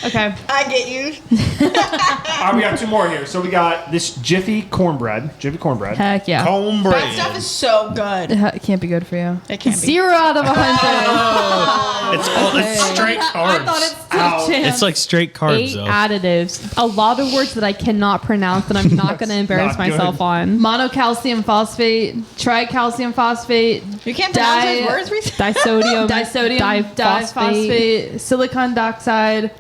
Okay. I get you. All right, we got two more here. So we got this Jiffy cornbread. Heck yeah. Cornbread. That stuff is so good. It can't be good for you. It can't be. 0 out of 100. It's straight carbs. I thought it's Ow. still It's like straight carbs 8 though. additives. A lot of words that I cannot pronounce that I'm not going to embarrass not good. myself on. monocalcium phosphate, tricalcium phosphate, You can't pronounce those words, Reese? Disodium. disodium diphosphate, silicon dioxide,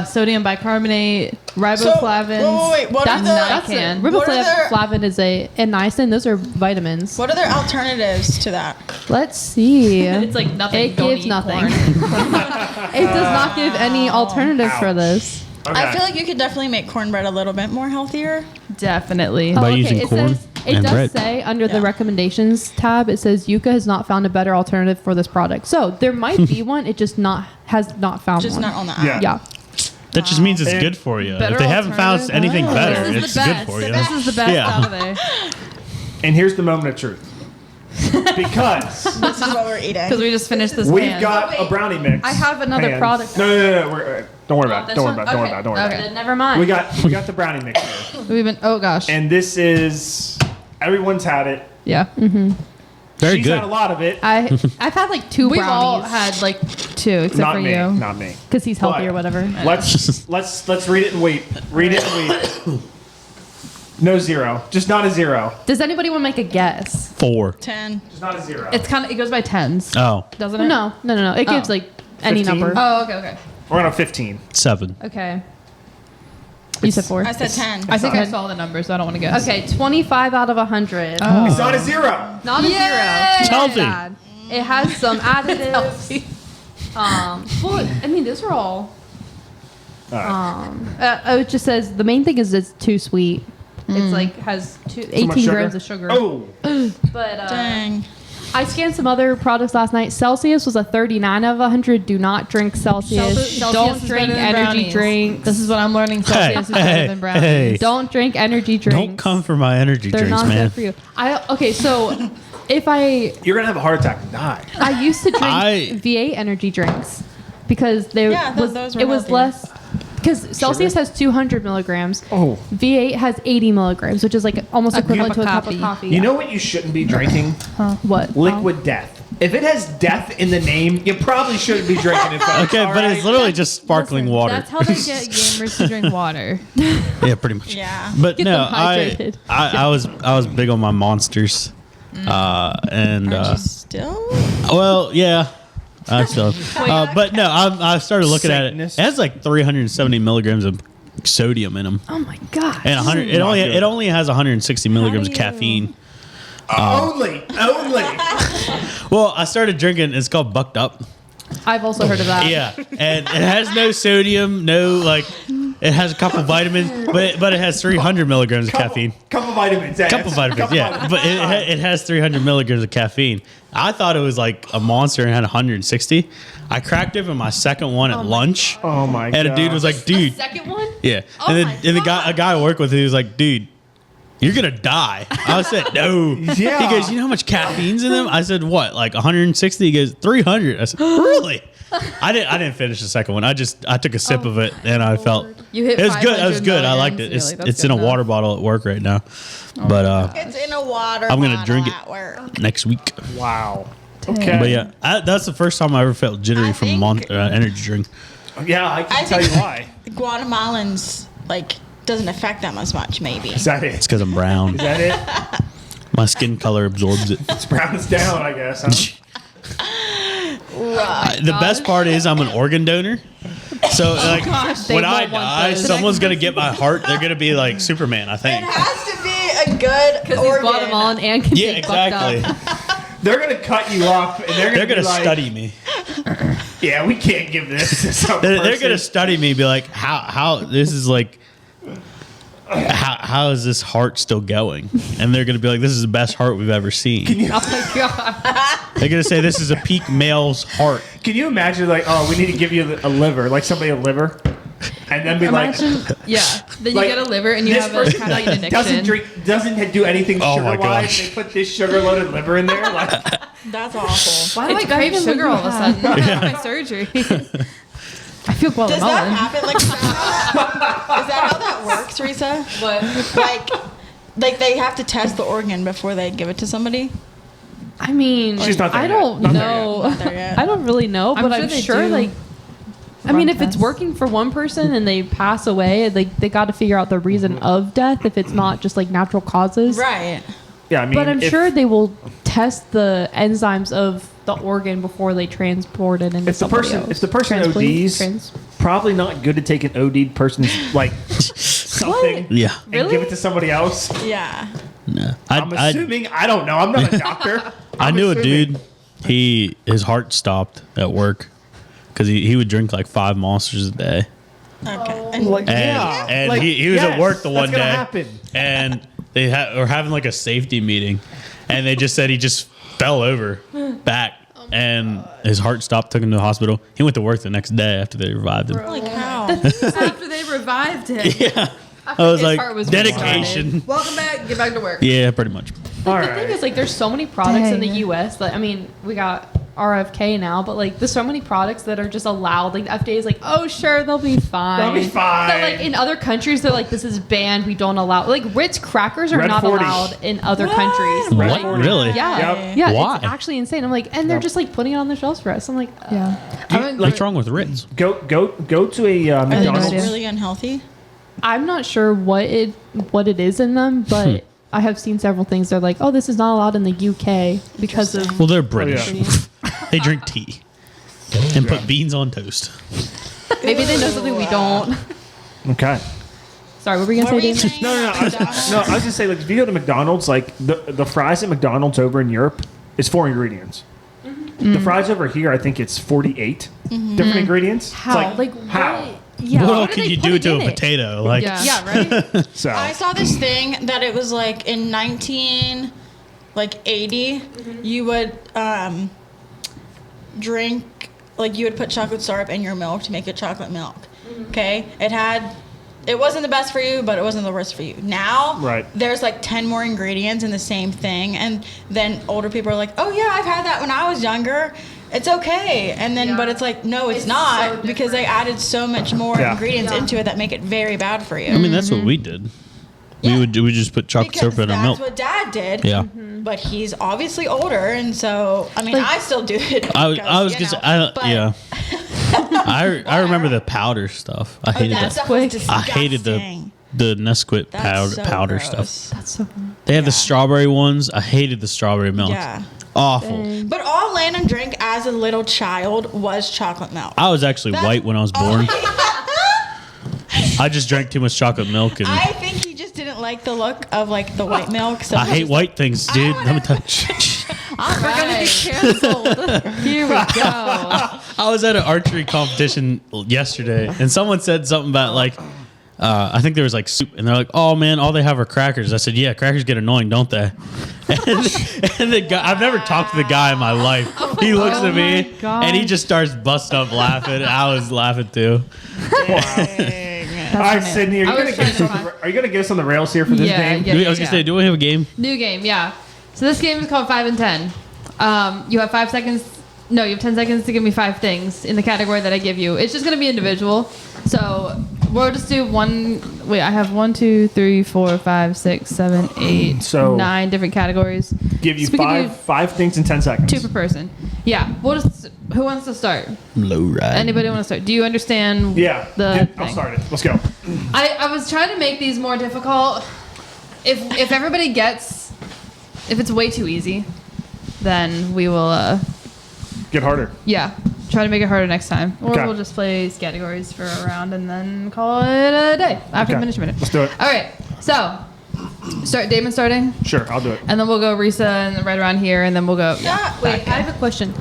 sodium bicarbonate, riboflavins. wait, what are the- That's it. Nican. What are their- Riboflavin is and niacin. Those are vitamins. What are their alternatives to that? Let's see. It's like nothing. It Don't gives eat nothing. corn. It does not give any alternative for Ouch. this. Okay. I feel like you could definitely make cornbread a little bit more healthier. Definitely. By using corn it and does bread. say under the Yeah. recommendations tab, it says Yuka has not found a better alternative for this product. So there might be one. It just has not found Just one. not on the app. Yeah. Yeah. That just means it's And good for you. better If they haven't found alternative? anything better, This is it's the good best. for you. This is the best Yeah. out of there. And here's the moment of truth. Because This is what we're eating. Because we just finished this we've pan. got a brownie mix. I have another pan. product. No. Don't worry about it. Don't worry about it. Don't worry about it. Don't worry about it. Then never mind. We got the brownie mix here. We've been. Oh gosh. And this is everyone's had it. Yeah. Very She's good. had a lot of it. I've had like 2 We've all brownies. had like 2, except Not for me. you. Not me. Because he's healthy But or whatever. Let's read it and wait. Read it and wait. No 0. Just not a 0. Does anybody want to make a guess? 4. 10. Just not a 0. It's kind of. It goes by tens, Oh, doesn't it? No. It gives Oh. like any 15? number. Oh, okay. We're on a 15. 7. Okay. You said 4. I said 10. I think I Okay. saw the numbers, so I don't want to guess. Okay, 25 out of 100. Oh. It's not a 0. Not a 0. It's healthy. Bad. It has some additives. Well, I mean, those are all. It just says the main thing is it's too sweet. It's like has Too much 18 sugar? grams of sugar. Oh. But Dang. I scanned some other products last night. Celsius was a 39 out of 100. Do not drink Celsius. Celsius Don't is drink better than energy brownies. drinks. This is what I'm learning. Celsius is better than brownies. hey. Don't drink energy drinks. Don't come for my energy They're drinks, not man. good for you. Okay, so if You're gonna have a heart attack and die. I used to drink I- V8 energy drinks because they Yeah, those were it was healthier. less because Celsius has 200 milligrams. Oh. V8 has 80 milligrams, which is like almost A equivalent to cup a of cup of coffee. coffee. You know what you shouldn't be drinking? what? Liquid death. If it has death in the name, you probably shouldn't be drinking it. Folks, Okay, all but right? it's literally just sparkling Listen, water. That's how they get gamers to drink water. Yeah, pretty much. Yeah. But Get no, them hydrated. I was big on my monsters, and Aren't you still? well, yeah, I still. But no, I started looking at it. It Satanist. has like 370 milligrams of sodium in them, Oh my gosh. and 100. Not good. It only has 160 milligrams of do you- caffeine. only. Well, I started drinking. It's called Bucked Up. I've also heard of that. Yeah, and it has no sodium, no like. It has a couple vitamins, but it has 300 milligrams of caffeine. Couple vitamins. Couple vitamins, yeah. But it has 300 milligrams of caffeine. I thought it was like a monster and had 160. I cracked it in my second one at lunch. Oh my god. And a dude was like, dude. Second one? Yeah. Oh And my then a guy I work with, he was like, dude, you're going to die. I said, no. Yeah. He goes, you know how much caffeine's in them? I said, what, like 160? He goes, 300. I said, really? I didn't finish the second one. I took a sip of it and I felt You hit it was good. It was 500 good. I liked it. milligrams, It's really. That's it's in a good water enough. bottle at work right now. But It's in a water I'm gonna bottle drink it. at work. next week. Wow. Okay. But yeah, that's the first time I ever felt jittery I from think- energy drink. Yeah, I can I tell you think- why. Guatemalans like doesn't affect them as much, maybe. Is that it? It's because I'm brown. Is that it? My skin color absorbs it. It's browns down, I guess. Huh? The best part is I'm an organ donor. So like gosh, when they I won't want die, those. someone's gonna get my heart. They're gonna be like Superman, I It think. has to be a good Because he's organ. Guatemalan and can Yeah, take bucked exactly. up. They're gonna cut you off, and they're They're gonna gonna be like, study me. Yeah, we can't give this to some They're person. gonna study me. Be like, how this is like. how is this heart still going? And they're going to be like, this is the best heart we've ever seen. Oh my god. They're going to say this is a peak male's heart. Can you imagine, like, oh, we need to give you a liver, like somebody a liver, and then be Imagine, like, yeah. Then you like, get a liver and you this have a person kind of like an doesn't addiction. drink, doesn't do anything Oh my sugar-wise. gosh. They put this sugar-loaded liver in there, like, That's awful. Why do I It's crave better than sugar what all of a you sudden? have. After my surgery. I feel Does that Guatemalan. happen? Like, is that how that works, Reesa? What? Like they have to test the organ before they give it to somebody? I mean, She's not there I yet. don't Not there know. Not there yet. I don't really know, I'm but sure I'm they sure do like. I run mean, if it's tests. working for one person and they pass away, like they got to figure out the reason of death if it's not just like natural causes. Right. yeah, I mean, But I'm if- sure they will test the enzymes of the organ before they transport it into If the somebody person, else. if the person Transplant? ODs, probably not good to take an OD'd person's like something Yeah. and Really? give it to somebody else. Yeah. No. I'm assuming. I don't know. I'm not a doctor. I I'm knew a assuming. dude, his heart stopped at work because he would drink like 5 Monsters a day. Okay. Like, And like, he was at work the one that's gonna day. happen. And they were having like a safety meeting, and they just said he just fell over back, and his heart stopped. Took him to the hospital. He went to work the next day after they revived him. Like how? After they revived him. Yeah, I was His like heart was dedication. Welcome back. Get back to work. Yeah, pretty much. All The thing right. is, like, there's so many products in the Dang. U.S. that I mean, we got RFK now, but like, there's so many products that are just allowed. Like, the FDA is like, oh, sure, they'll be fine. They'll be fine. But like in other countries, they're like, this is banned. We don't allow. Like, Ritz crackers are Red not 40. allowed in other What? countries. Red Like, 40. Really? yeah, Yep. yeah, Why? it's actually insane. I'm like, and they're just like putting it on the shelves for us. I'm like, Yeah. What's wrong with Ritz? Go to a Are they McDonald's. just really unhealthy? I'm not sure what it is in them, but I have seen several things. They're like, oh, this is not allowed in the UK because of. Well, they're British. yeah. They drink tea and put beans on toast. Maybe they know something we don't. Okay. Sorry, what were you What gonna were say, you Damon? saying? No. I was gonna say, like, if you go to McDonald's, like the fries at McDonald's over in Europe is 4 ingredients. The fries over here, I think it's 48 different ingredients. How? It's like, how? what? Yeah. what how else do can they you put do it to in a it? potato? Like, Yeah, right? So I saw this thing that it was like in 80, you would drink, like you would put chocolate syrup in your milk to make it chocolate milk. Okay? It wasn't the best for you, but it wasn't the worst for you. Now, Right. there's like 10 more ingredients in the same thing. And then older people are like, oh yeah, I've had that when I was younger. It's okay. And then, but it's like, no, it's not, so because they added so much more Yeah. ingredients into it that make it very bad for you. I mean, that's what we did. Yeah. We would just put chocolate Because syrup in our that's milk. what Dad did. Yeah. But he's obviously older, and so I mean, Like- I still do it. I was because, gonna say, but yeah. I remember the powder stuff. I hated that that. stuff was Quick. I hated disgusting. the Nesquik That's so powder gross. stuff. That's so. They had the Yeah. strawberry ones. I hated the strawberry milk. Yeah. Awful. But all Landon drank as a little child was chocolate milk. I was actually That's white when I was born. I just drank too much chocolate milk, and I think he just didn't like the look of like the white milk. So I he hate was white things, dude. Let me touch. We're gonna be canceled. Here we go. I was at an archery competition yesterday, and someone said something about like, I think there was like soup, and they're like, "Oh man, all they have are crackers." I said, "Yeah, crackers get annoying, don't they?" And the guy, I've never talked to the guy in my life. He looks at me, my God. and he just starts busting up laughing. I was laughing too. all right, Sydney, I was trying to find- are you gonna get us on the rails here for this Yeah, game? yeah. I was gonna say, do we have a game? New game, yeah. So this game is called 5 and 10. You have 5 seconds. No, you have 10 seconds to give me 5 things in the category that I give you. It's just going to be individual. So we'll just do one. Wait, I have 1, 2, 3, 4, 5, 6, 7, 8, So- 9 different categories. Give you So we can do five things in 10 seconds. 2 per person. Yeah. We'll just. Who wants to start? Low ride. Anybody want to start? Do you understand? Yeah. The I'll thing? start it. Let's go. I was trying to make these more difficult. If everybody gets, if it's way too easy, then we will Get harder. yeah, try to make it harder next time. Or Okay. we'll just play these categories for a round and then call it a day after Okay. finish a minute. Let's do it. All right, so Damon starting, Sure, I'll do it. and then we'll go Reesa and right around here, and then we'll go. Yeah. Yeah. Wait, I have a question.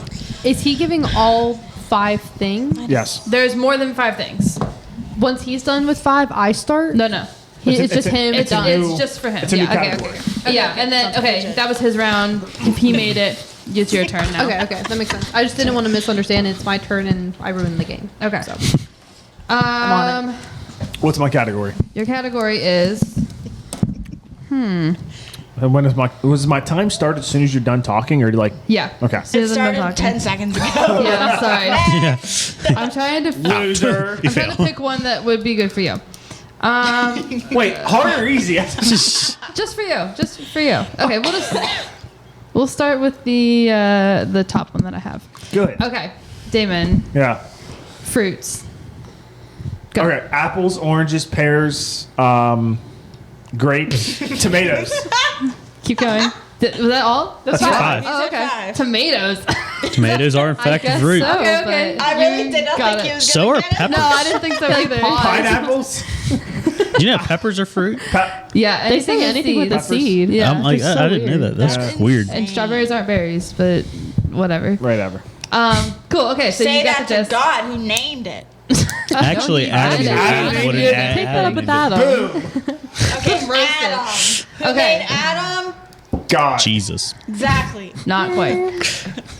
Is he giving all 5 things? Yes. There's more than 5 things. Once he's done with 5, I start. No. It's just him. It's new- just for him. it's a new yeah. Okay. category. Okay. Yeah, and then Sounds okay, legit. that was his round. If he made it, it's your turn now. Okay, that makes sense. I just didn't want to misunderstand. It's my turn, and I ruined the game. Okay. So on What's my category? Your category is And when is my time start as soon as you're done talking, or like? yeah. Okay. Soon It as I'm done started talking. 10 seconds ago. Yeah, I'm sorry. Yeah. I'm trying to. Loser. I'm trying to pick one that would be good for you. Wait, hard or easy? Just for you. Just for you. Okay, we'll start with the top one that I have. Good. Okay, Damon, Yeah. fruits. Go. Okay. Apples, oranges, pears, grapes, tomatoes. Keep going. Was that all? That's five. Oh, okay. Five. Tomatoes. Tomatoes are in I fact a guess fruit. so, Okay. but I really did not got think it. he was So going are to get it. peppers. No, I didn't think so either. Pineapples. Do you know peppers are fruit? Yeah, They say anything with the Peppers. seed. Yeah. I'm like, They're so I didn't know weird. that. That's Yeah. weird. And strawberries aren't berries, but whatever. Whatever. Cool. Okay, so Say you got that the to gist. God who named it. Actually, you Adam did it. Adam would You have did it. Take that up with Adam. Boom. Okay, Roasted. Adam. Who Okay. made Adam? God. Jesus. Exactly. Not quite.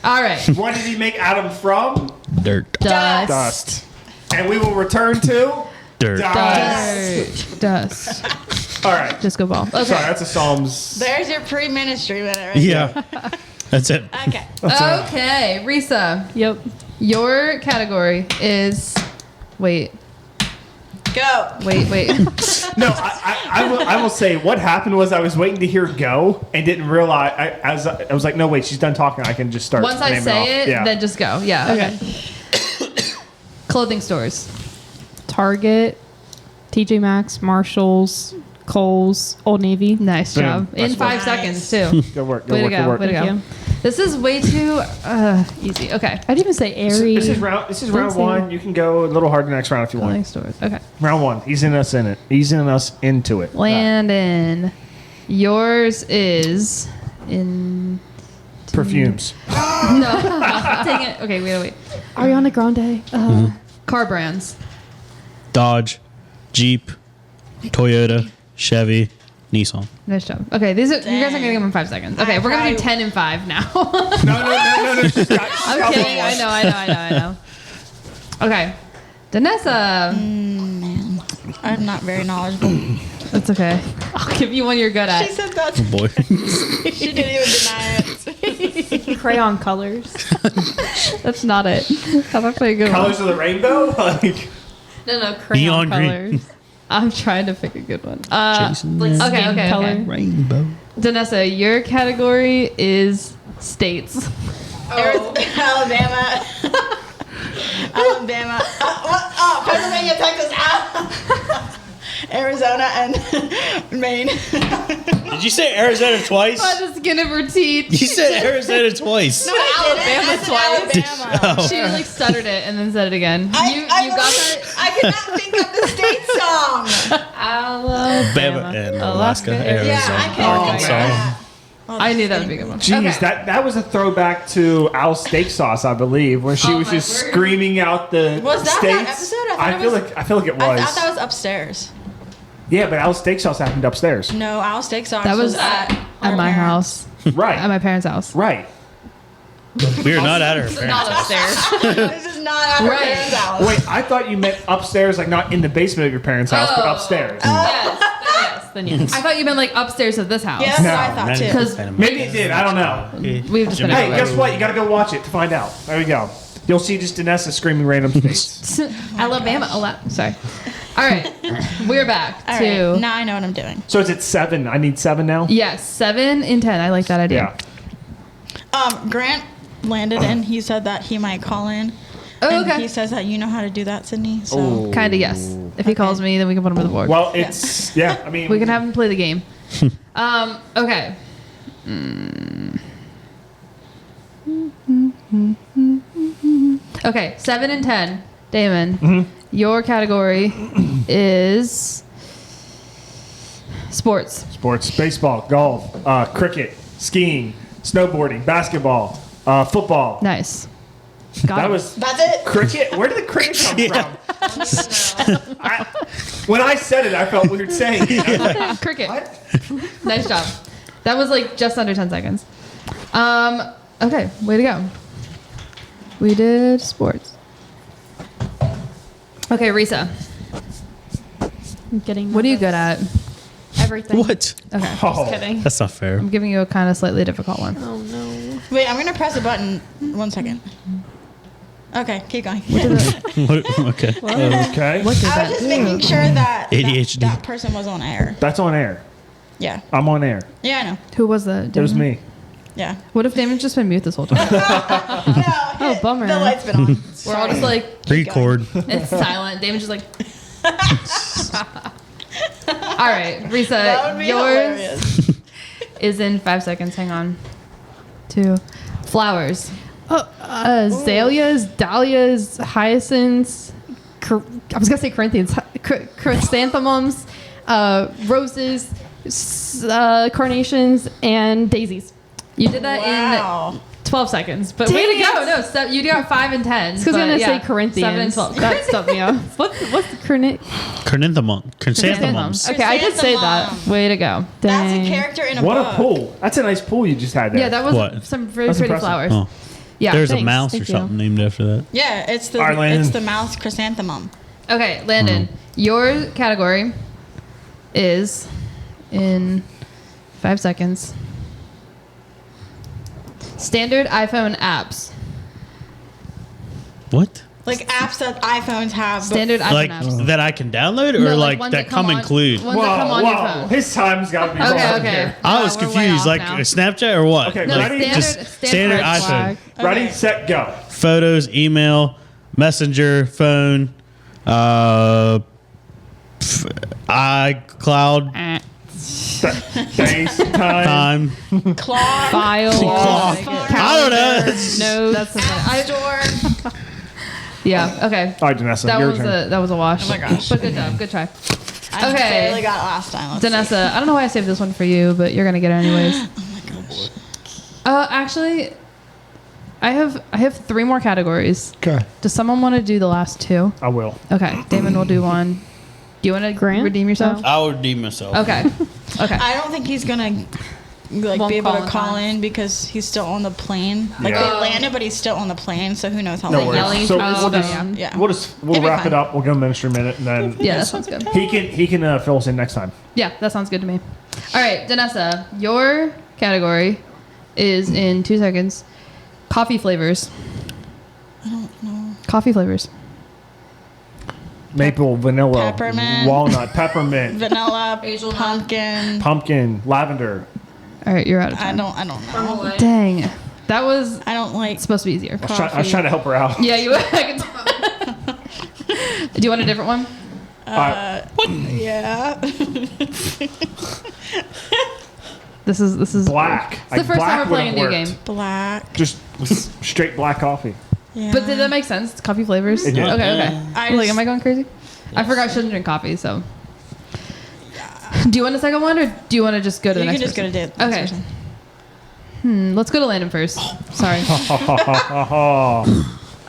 All right. What did he make Adam from? Dirt. Dust. Dust. And we will return to Dirt. dust. Dust. All right. Disco ball. Okay. Sorry, that's a Psalms. There's your pre-ministry minute right Yeah. That's it. there. Okay. Okay, Reesa. Yep. Your category is. Wait. Go. Wait. No, I will say what happened was I was waiting to hear go and didn't realize. I was like, no, wait, she's done talking. I can just start. Once I naming say off. it, Yeah. then just go. Yeah. Okay. Clothing stores. Target, TJ Maxx, Marshalls, Kohl's, Old Navy. Nice Boom. job. In Nice 5 work. seconds too. Good work. Good Way to work. go. Good work. Way to go. Thank This is way too easy. Okay. I didn't even say airy. This is round. This is round Fancy. one. You can go a little harder next round if you Clothing want. stores. Okay. Round one. He's in us in it. He's in us into it. Landon. Yours is in. Perfumes. No. Take it. Okay. Wait. Ariana Grande. Car brands. Dodge, Jeep, Toyota, Chevy, Nissan. Nice job. Okay. These are you guys are gonna give them 5 seconds. Okay. I We're gonna do probably- 10 and 5 now. No. She's got I'm kidding. I know. Okay. Danessa. I'm not very knowledgeable. That's okay. I'll give you one you're good She at. said that. Boy. She didn't even deny it. Crayon colors. That's not it. That's actually a good one. colors of the rainbow. Like No, Neon crayon green. colors. I'm trying to pick a good one. Jason. Okay. Rainbow. Danessa, your category is states. Alabama. Alabama. Pennsylvania, Texas. Arizona and Maine. Did you say Arizona twice? By the skin of her teeth. You said Arizona twice. Alabama twice. Alabama. She like stuttered it and then said it again. You got that? I could not think of the state song. Alabama and Alaska, Arizona, Yeah, I can't Arkansas. that. I knew that would be a good one. Jeez, Okay. that was a throwback to Al's steak sauce, I believe, when she Oh was my just word. screaming out the Was that states. episode? I thought I it feel was- like it was. I thought that was upstairs. Yeah, but Al's steak sauce happened upstairs. No, Al Steak Sauce That was at at our my parents'. house. Right. At my parents' house. Right. We are not at her. Not upstairs. This is not at our Right. parents' house. Wait, I thought you meant upstairs, like not in the basement of your parents' house, but Oh. upstairs. Then yes. I thought you meant like upstairs of this house. Yeah, that's No, what I thought too. Because Maybe it did. I don't know. we've just been Hey, everywhere. guess what? You got to go watch it to find out. There we go. You'll see just Danessa screaming random states. Alabama. Sorry. All right. We're back All to. right, now I know what I'm doing. So it's at 7. I need 7 now. Yes, 7 in 10. I like that idea. Yeah. Grant landed and he said that he might call in. Oh, And okay. he says that you know how to do that, Sydney. So Kind of, yes. If he calls me, then we can put him on the board. Well, it's yeah. I mean, We can have him play the game. Okay. Okay, 7 and 10. Damon, your category is sports. sports: baseball, golf, cricket, skiing, snowboarding, basketball, football. Nice. That was that's it. cricket. Where did the cricket come from? When I said it, I felt weird saying it. Cricket. What? Nice job. That was like just under 10 seconds. Okay, way to go. We did sports. Okay, Reesa. I'm getting. What are you good at? Everything. What? Okay. Oh, Kidding. That's not fair. I'm giving you a kind of slightly difficult one. Oh no. Wait, I'm gonna press a button. 1 second. Okay, keep going. Okay. okay. What did I that was just do? making sure that ADHD. that person was on air. That's on air. Yeah. I'm on air. Yeah, I know. Who was that? It was Damon? me. Yeah. What if Damon's just been mute this whole time? Oh, bummer. The light's been on. We're all just like, Record. it's silent. Damon's just like. All right, That Reesa, would be yours hilarious. is in 5 seconds. Hang on. 2 flowers. Azaleas, dahlias, hyacinths. I was gonna say Corinthians. Chrysanthemums, roses, carnations, and daisies. You did that Wow. in 12 seconds, but way to go! No, so you got 5 and 10. Because I'm but gonna say Corinthians. 7 and 12. That stumped me off. What's the Chrysanthemums. Okay, I did say that. Chrysanthemum. Way to go! That's Dang. a character in a What book. a pool. That's a nice pool you just had there. Yeah, that was What? some very That's pretty impressive. flowers. Oh. Yeah. There's a thanks. mouse Thank or you. something named after that. Yeah, it's the All right, Landon. it's the mouse chrysanthemum. Okay, Landon, your category is in 5 seconds. Standard iPhone apps. What? Like apps that iPhones have. but- Standard iPhone Like apps. that I can download or No, like ones that come on- include? Ones that come on your phone. His time's got to be Okay, wrong okay. here. I Wow, was we're way confused. off Like now. Snapchat or what? Okay, No, like ready? standard iPhone. Flag. Ready, Okay. set, go. Photos, email, messenger, phone, iCloud, Days, time. time, Clock. File. clock. I don't know. No. That's the thing. Store. Yeah. Okay. All right, Janessa, That your was turn. that was a wash. Oh my gosh. But good job. Good try. I Okay. barely got it last time. Let's see. Danessa, I don't know why I saved this one for you, but you're gonna get it anyways. Oh my gosh. Actually, I have 3 more categories. Okay. Does someone want to do the last 2? I will. Okay, Damon will do one. Do you want to Grant? redeem yourself? I would redeem myself. Okay. Okay. I don't think he's gonna like Won't be able call to in call time. in because he's still on the plane. Like Yeah. they landed, but he's still on the plane, so who knows how No long. worries. yelling So through his we'll just, phone. Yeah. we'll It'll be wrap fine. it up. We'll give him an ministry minute, and then Yeah, that sounds good. he can fill us in next time. Yeah, that sounds good to me. All right, Danessa, your category is in 2 seconds. Coffee flavors. I don't know. Coffee flavors. Maple, vanilla, Peppermint. walnut, peppermint, Vanilla, Hazelnut. pumpkin. pumpkin, lavender. All right, you're out of I time. don't know. Dang, that was I don't like. supposed to be easier. I was trying to help her out. Yeah, you. I could- Do you want a different one? Yeah. This is Black. It's the first time we're playing a new game. Black. Just straight black coffee. Yeah. But did that make sense? It's coffee flavors. It did. Okay, okay. I Like, just- am I going crazy? I forgot I shouldn't drink coffee. So, do you want a second one, or do you want to just go to the You next? can just go person? to Okay. Let's go to Landon first. Sorry.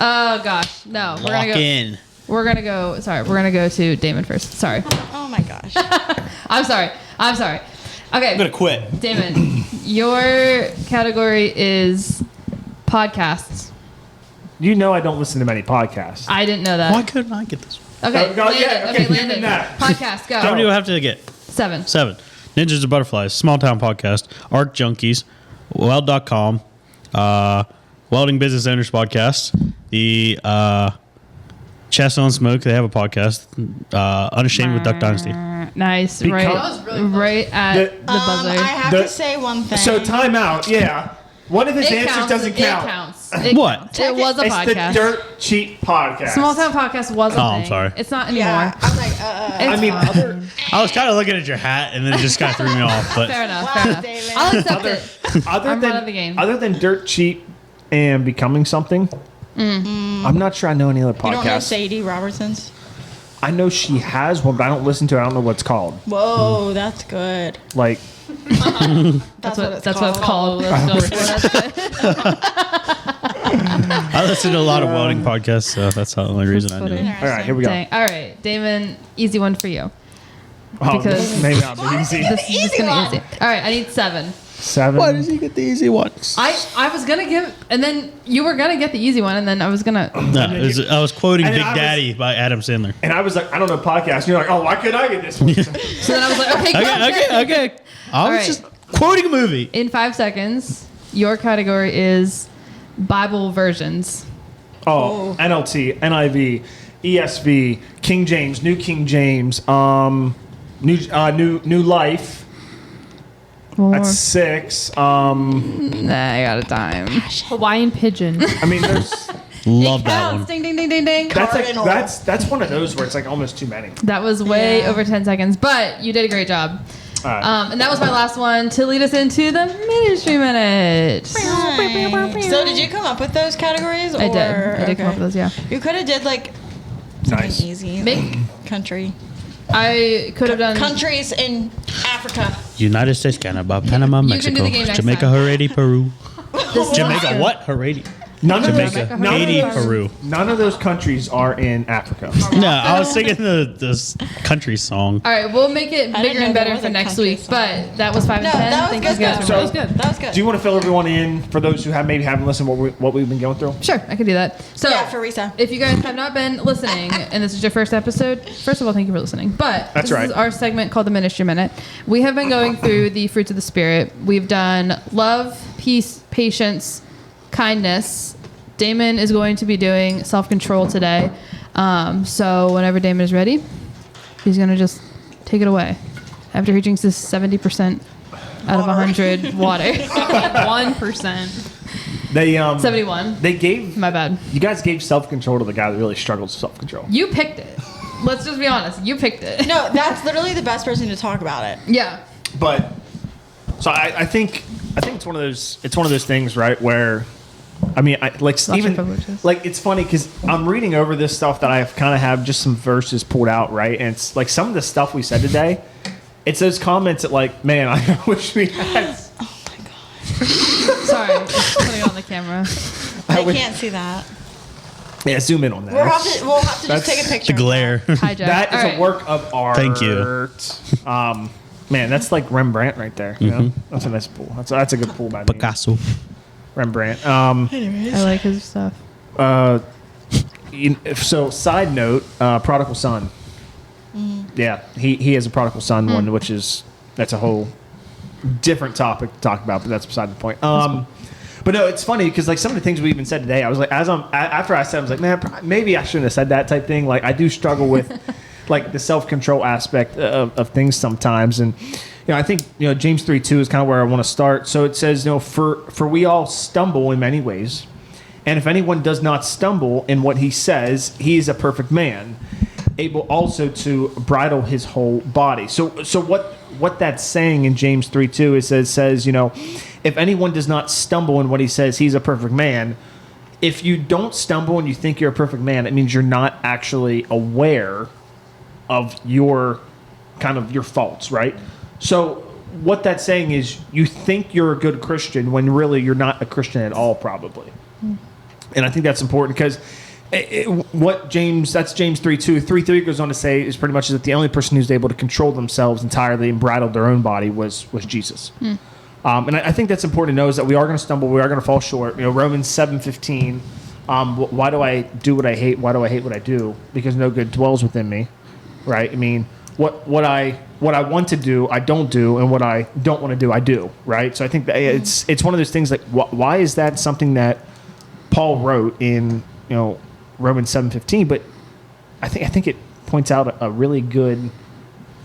Oh gosh, no. We're Walk gonna go. in. We're gonna go. Sorry, we're gonna go to Damon first. Sorry. Oh my gosh. I'm sorry. I'm sorry. Okay. I'm gonna quit. Damon, your category is podcasts. You know I don't listen to many podcasts. I didn't know that. Why couldn't I get this one? Okay. Go, Landon, yeah, okay, give Landon. him that. Podcast. Go. How many do I have to get? 7. 7. Ninjas and Butterflies, Small Town Podcast, Art Junkies, Weld.com, Welding Business Owners Podcast, the Chest on Smoke, they have a podcast, Unashamed with Duck Dynasty. Nice. Because- Right. That was really right at The- the buzzer. I have The- to say one thing. So time out. Yeah. What if his It answer counts, doesn't count? It counts. It What? counts. It was a It's podcast. the Dirt Cheap Podcast. Small Town Podcast was a Oh, thing. I'm sorry. It's not anymore. yeah, I'm like, It's I mean, fine. other, I was kind of looking at your hat and then it just kind of threw me off. But Fair enough. Wow, Fair enough. David. I'll accept it. other I'm than out of the game. other than Dirt Cheap and becoming something, I'm not sure I know any other you don't know podcasts. Sadie Robertson's? I know she has one, but I don't listen to it. I don't know what it's called. Whoa, that's good. Like, That's what it's called. Let's go for it. I listen to a lot of welding podcasts, so that's the only reason I know. funny. All right, here we go. Dang. All right, Damon, easy one for you. Oh, Because- maybe not be easy. This is just gonna be easy. All right, I need 7. 7. Why does he get the easy ones? I was gonna give, and then you were gonna get the easy one, and then I was gonna. No, I was quoting And Big I was- Daddy by Adam Sandler. And I was like, I don't know podcast. And you're like, oh, why could I get this one? So then I was like, okay, go. Okay. I was All right. just quoting a movie. In 5 seconds, your category is Bible versions. Oh, NLT, NIV, ESV, King James, New King James, New Life. Or, That's 6. nah, I got a time. Hawaiian pigeon. I mean, there's Love It that counts. one. Ding, ding, ding, ding, ding. that's like Cardinal. that's one of those where it's like almost too many. That was way Yeah. over 10 seconds, but you did a great job. All right. And that was my last one to lead us into the ministry minute. Nice. So did you come up with those categories? I did. I did come up okay. with those, yeah. You could have did like something Nice. easy. Make- Country. I could have done. Countries in Africa. United States, Canada, Panama, You can do Mexico, the game next Jamaica, time. Haiti, Peru. This Jamaica, what? Haiti. None of those, Jamaica, none of Haiti, those- Peru. None of those countries are in Africa. No, I was singing this country song. All right, we'll make it I didn't bigger know and there better was for a next country week. song. But that was 5 No, and 10. that was Thank good. you guys That for So- was good. That was good. Do you want to fill everyone in for those who maybe haven't listened what we've been going through? Sure, I can do that. So, Yeah, for Reesa. if you guys have not been listening, and this is your first episode, first of all, thank you for listening. But That's this right. is our segment called the Ministry Minute. We have been going through the fruits of the Spirit. We've done love, peace, patience, kindness. Damon is going to be doing self-control today. So whenever Damon is ready, he's going to just take it away. After he drinks this 70% out of 100 water. 1%. They 71. They gave My bad. you guys gave self-control to the guy that really struggles with self-control. You picked it. Let's just be honest. You picked it. No, that's literally the best person to talk about it. Yeah. But so I think it's one of those things, right, where I mean, like even privileges. like it's funny because I'm reading over this stuff that I kind of have just some verses pulled out, right, and it's like some of the stuff we said today. It's those comments that like, man, I wish we had. Sorry. Just putting it on the camera. They would- can't see that. Yeah, zoom in on that. We'll have to just That's- take a picture. The glare. Hijack. That is All right. a work of art. Thank you. Man, that's like Rembrandt right there. You know? That's a nice pool. That's a good pool by me. Picasso. Rembrandt. I like his stuff. So side note, prodigal son. Yeah, he has a prodigal son one, which that's a whole different topic to talk about, but that's beside the point. But no, it's funny because like some of the things we even said today, I was like, after I said, I was like, man, maybe I shouldn't have said that type thing. Like I do struggle with like the self-control aspect of things sometimes, and I think James 3:2 is kind of where I want to start. So it says, for we all stumble in many ways, and if anyone does not stumble in what he says, he is a perfect man, able also to bridle his whole body. So what that's saying in James 3:2 is says if anyone does not stumble in what he says, he's a perfect man. If you don't stumble and you think you're a perfect man, it means you're not actually aware of your faults, right? So what that's saying is you think you're a good Christian when really you're not a Christian at all, probably. And I think that's important because that's James 3:2. 3:3 goes on to say is pretty much that the only person who's able to control themselves entirely and bridle their own body was Jesus. And I think that's important to know is that we are going to stumble, we are going to fall short. Romans 7:15. Why do I do what I hate? Why do I hate what I do? Because no good dwells within me, right? I mean, what I want to do, I don't do, and what I don't want to do, I do, right? So I think that it's one of those things like why is that something that Paul wrote in Romans 7:15? But I think it points out a really good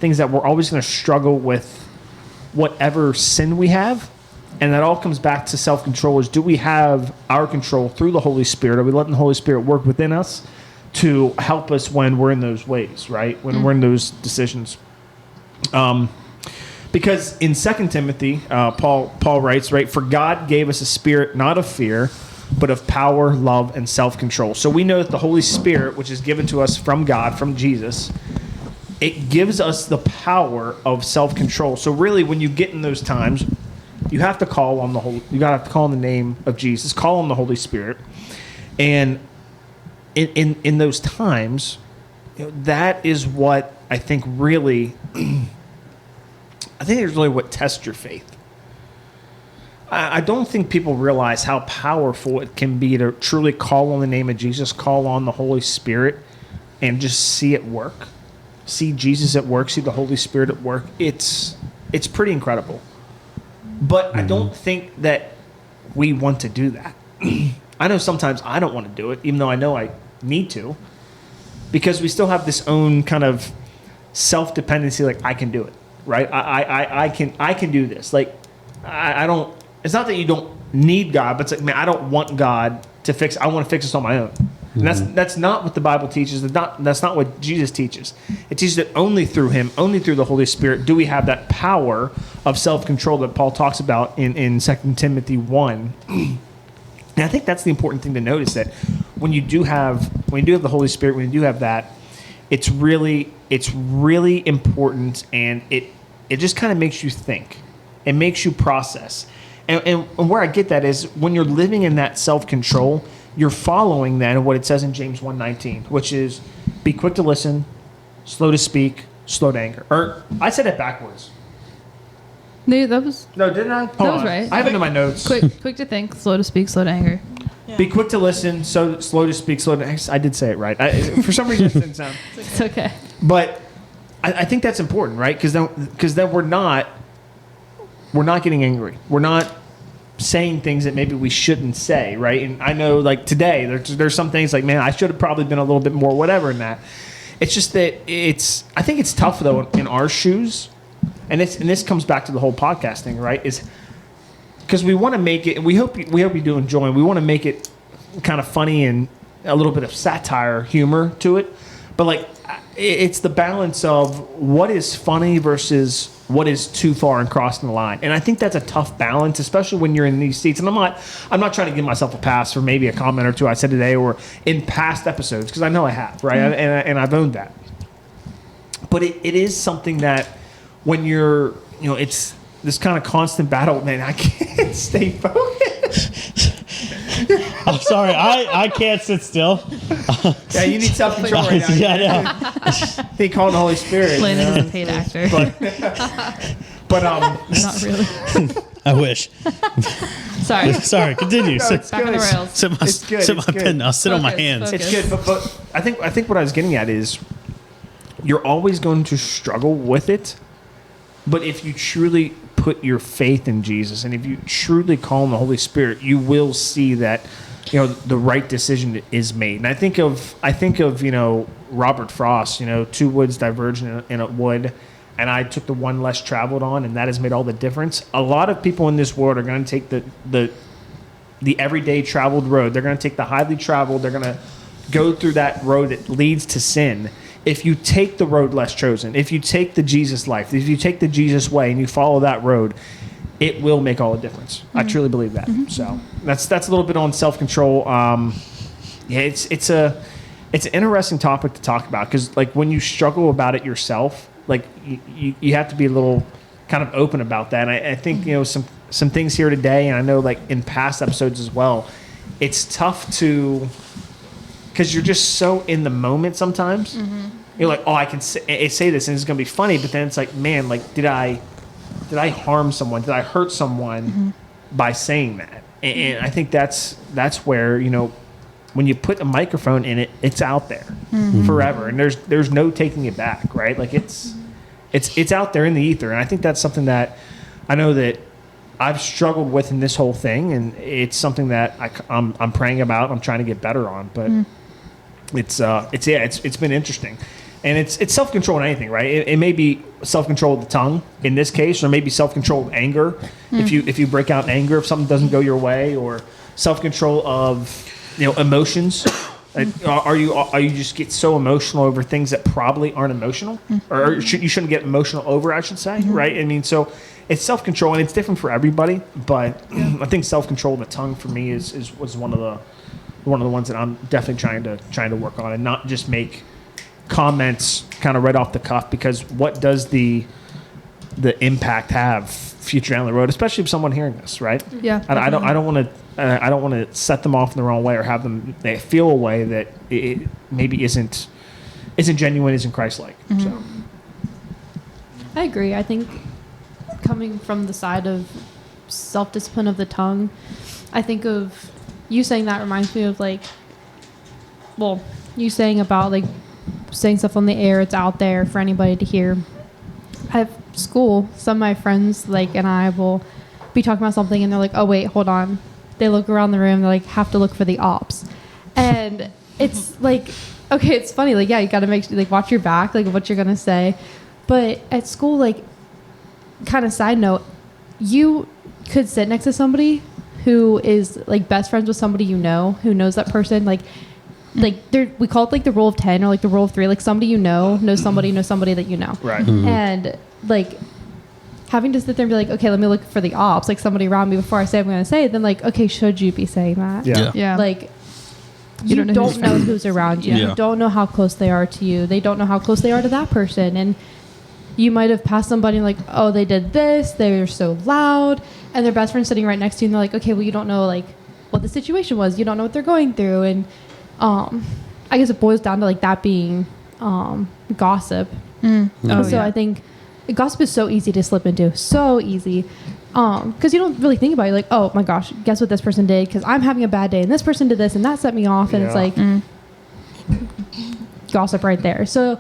things that we're always going to struggle with whatever sin we have, and that all comes back to self-control. Is do we have our control through the Holy Spirit? Are we letting the Holy Spirit work within us to help us when we're in those ways, right? When we're in those decisions. Because in 2 Timothy, Paul writes, right, for God gave us a spirit not of fear, but of power, love, and self-control. So we know that the Holy Spirit, which is given to us from God, from Jesus, it gives us the power of self-control. So really, when you get in those times, You have to call on you got to call on the name of Jesus, call on the Holy Spirit. And in those times, that is what I think really, I think it's really what tests your faith. I don't think people realize how powerful it can be to truly call on the name of Jesus, call on the Holy Spirit, and just see it work. See Jesus at work, see the Holy Spirit at work. It's pretty incredible. But I don't think that we want to do that. I know sometimes I don't want to do it, even though I know I need to, because we still have this own kind of self-dependency, like I can do it, right? I can do this. Like I don't. It's not that you don't need God, but it's like, man, I don't want God to fix. I want to fix this on my own. And that's not what the Bible teaches. That's not what Jesus teaches. It teaches that only through Him, only through the Holy Spirit, do we have that power of self-control that Paul talks about in 2 Timothy 1. And I think that's the important thing to notice, that when you do have the Holy Spirit, when you do have that, it's really important, and it just kind of makes you think. It makes you process. And where I get that is when you're living in that self-control, you're following then what it says in James 1:19, which is be quick to listen, slow to speak, slow to anger. Or I said it backwards. No, that was No, didn't I? Hold was on. right. I have it in my notes. quick to think, slow to speak, slow to anger. Yeah. Be quick to listen, so slow to speak, slow to anger. I did say it right. For some reason, it didn't sound. It's okay. But I think that's important, right? Because then we're not getting angry. We're not saying things that maybe we shouldn't say, right? And I know, like today, there's some things like, man, I should have probably been a little bit more whatever in that. It's just that I think it's tough though in our shoes, and this comes back to the whole podcast thing, right? Is because we want to make it, and we hope you do enjoy, and we want to make it kind of funny and a little bit of satire, humor to it, but like it's the balance of what is funny versus what is too far and crossing the line. And I think that's a tough balance, especially when you're in these seats. And I'm not trying to give myself a pass for maybe a comment or two I said today or in past episodes, because I know I have, right? And I've owned that. But it is something that when you're, it's this kind of constant battle, man, I can't stay focused. I'm sorry, I can't sit still. Yeah, you need self-control right now. Yeah, I think call the Holy Spirit. Landon is a paid actor. But Not really. I wish. Sorry. Sorry, continue. No, it's Back on the good. rails. Sit my It's good, sit it's my good. pen. I'll sit on my Focus, hands. focus. It's good, but I think what I was getting at is you're always going to struggle with it. But if you truly put your faith in Jesus, and if you truly call on the Holy Spirit, you will see that the right decision is made. And I think of Robert Frost. Two woods diverge in a wood, and I took the one less traveled on, and that has made all the difference. A lot of people in this world are going to take the everyday traveled road. They're going to take the highly traveled. They're going to go through that road that leads to sin. If you take the road less chosen, if you take the Jesus life, if you take the Jesus way and you follow that road, it will make all the difference. Mm-hmm. I truly believe that. Mm-hmm. So that's a little bit on self-control. It's an interesting topic to talk about, because like when you struggle about it yourself, like you have to be a little kind of open about that. And I think some things here today, and I know like in past episodes as well, it's tough to. Because you're just so in the moment sometimes. Mm-hmm. You're like, I can say this and it's going to be funny. But then it's like, man, like, did I harm someone? Did I hurt someone by saying that? And I think that's where, when you put a microphone in it, it's out there forever. And there's no taking it back, right? Like it's out there in the ether. And I think that's something that I know that I've struggled with in this whole thing. And it's something that I'm praying about. I'm trying to get better on. But it's been interesting, and it's self-control in anything, right? It may be self-control of the tongue in this case, or maybe self-control of anger. If you break out in anger, if something doesn't go your way, or self-control of emotions. Are you just get so emotional over things that probably aren't emotional, or you shouldn't get emotional over, I should say, right? I mean, so it's self-control, and it's different for everybody. But I think self-control of the tongue for me was one of the ones that I'm definitely trying to work on, and not just make comments kind of right off the cuff, because what does the the impact have future down the road, especially if someone hearing this, right? Yeah. And I don't want to set them off in the wrong way or have them they feel a way that it maybe isn't genuine, isn't Christ-like. So. I agree. I think coming from the side of self-discipline of the tongue, I think of you saying that reminds me of you saying about saying stuff on the air, it's out there for anybody to hear. At school, some of my friends and I will be talking about something and they're like, oh wait, hold on. They look around the room, they're have to look for the ops. And it's okay, it's funny, yeah, you gotta make watch your back, what you're gonna say. But at school, kind of side note, you could sit next to somebody who is best friends with somebody who knows that person. We call it the rule of 10 or the rule of 3. Somebody knows somebody that you know. Right. Mm-hmm. And having to sit there and be okay, let me look for the ops, somebody around me before I say what I'm going to say. Then okay, should you be saying that? Yeah. Yeah. You don't know who's around you. Yeah. You don't know how close they are to you. They don't know how close they are to that person. And you might have passed somebody oh, they did this. They were so loud. And their best friend's sitting right next to you. And they're okay, well, you don't know what the situation was. You don't know what they're going through. And I guess it boils down to that being gossip. So I think gossip is so easy to slip into. So easy. Because you don't really think about it. Oh my gosh, guess what this person did? Because I'm having a bad day and this person did this and that set me off. And it's gossip right there. So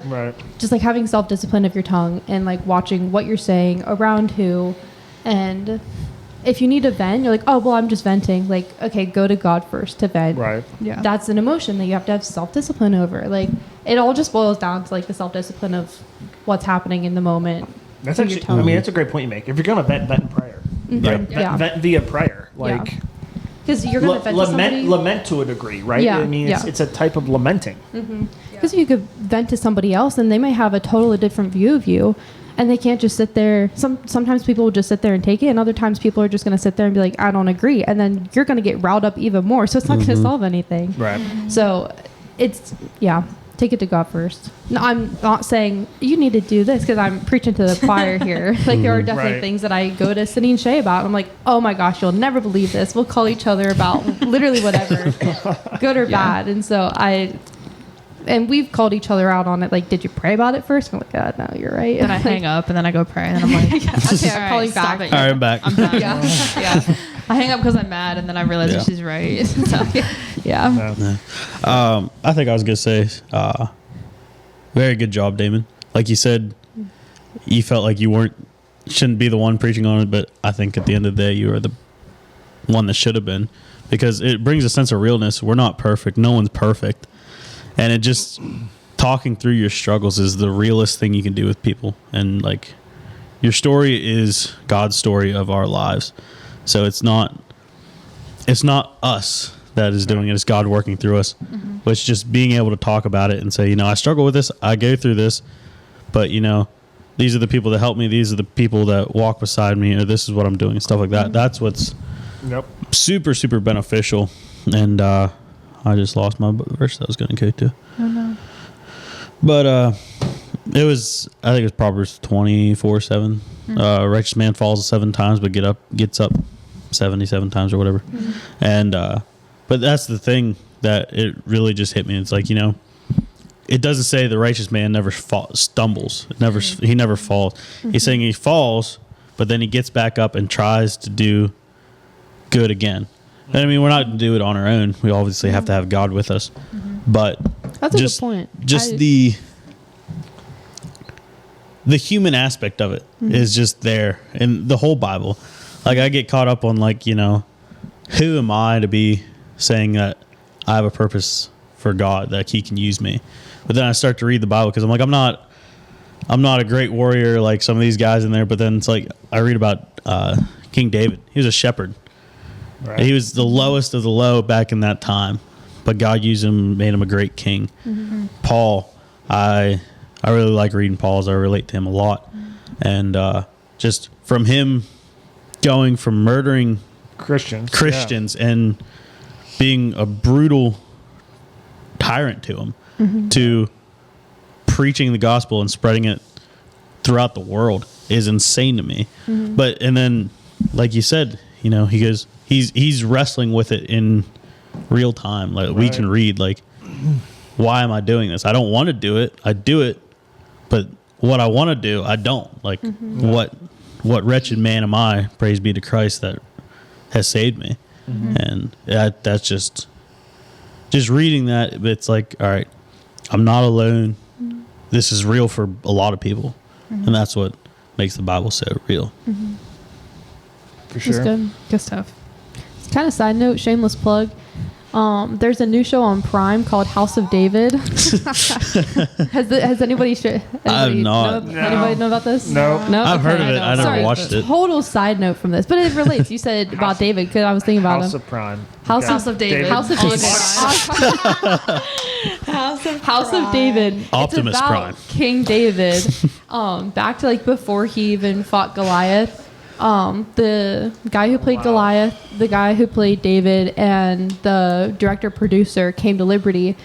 just having self-discipline of your tongue and watching what you're saying around who. And if you need to vent, you're oh, well, I'm just venting. Okay, go to God first to vent. Right. Yeah. That's an emotion that you have to have self-discipline over. It all just boils down to the self-discipline of what's happening in the moment. That's actually, that's a great point you make. If you're going to vent in prayer. Mm-hmm. Right? Vent via prayer. Because you're going to vent to somebody. Lament to a degree, right? Yeah. I mean, it's a type of lamenting. Because if you could vent to somebody else, then they might have a totally different view of you. And they can't just sit there. Sometimes people will just sit there and take it. And other times people are just going to sit there and be I don't agree. And then you're going to get riled up even more. So it's not going to solve anything. Right. So take it to God first. No, I'm not saying you need to do this because I'm preaching to the choir here. There are definitely things that I go to Cindy and Shay about. I'm oh my gosh, you'll never believe this. We'll call each other about literally whatever, good or bad. And so and we've called each other out on it. Did you pray about it first? I'm God, no, you're right. And I hang up and then I go pray and then I'm okay, I'm calling back. All right, I'm back. I'm done. Yeah. I hang up because I'm mad and then I realize that she's right. So, yeah. I think I was going to say, very good job, Damon. Like you said, you felt like you shouldn't be the one preaching on it, but I think at the end of the day, you are the one that should have been, because it brings a sense of realness. We're not perfect. No one's perfect. And it just, talking through your struggles is the realest thing you can do with people. And your story is God's story of our lives. So it's not us that is doing it. It's God working through us. But it's just being able to talk about it and say, I struggle with this. I go through this. But, these are the people that help me. These are the people that walk beside me. Or this is what I'm doing. Stuff like that. That's what's super, super beneficial. And I just lost my verse that I was going to go to. Oh, no. But I think it was Proverbs 24:7. Righteous man falls 7 times, but gets up 77 times or whatever. And but that's the thing that it really just hit me. It's it doesn't say the righteous man never stumbles. He never falls. He's saying he falls, but then he gets back up and tries to do good again. And I mean, we're not going to do it on our own. We obviously have to have God with us. But that's a good point. Just the human aspect of it is just there in the whole Bible. I get caught up on who am I to be saying that I have a purpose for God, that He can use me. But then I start to read the Bible because I'm I'm not a great warrior like some of these guys in there. But then it's I read about King David. He was a shepherd. Right. He was the lowest of the low back in that time, but God used him, made him a great king. Paul, I really like reading Paul's. I relate to him a lot, and just from him going from murdering Christians and being a brutal tyrant to them to preaching the gospel and spreading it throughout the world. is insane to me. But and then, like you said, you know, he goes, he's wrestling with it in real time. Like we can read, like, why am I doing this? I don't want to do it. I do it, but what I want to do, I don't. Like, what wretched man am I? Praise be to Christ that has saved me. And that's just reading that. It's like, all right, I'm not alone. This is real for a lot of people, and that's what makes the Bible so real. For It's sure. good stuff. It's kind of side note, shameless plug. There's a new show on Prime called House of David. has anybody I have not. Anybody know about this? No. I've heard of it. I never Sorry, watched it. Total side note from this, but it relates. You said about David because I was thinking about House him. of Prime. House of David. House of On David. Prime. House of David. Optimus it's about Prime. King David. Back to like before he even fought Goliath. The guy who played Goliath, the guy who played David, and the director producer came to Liberty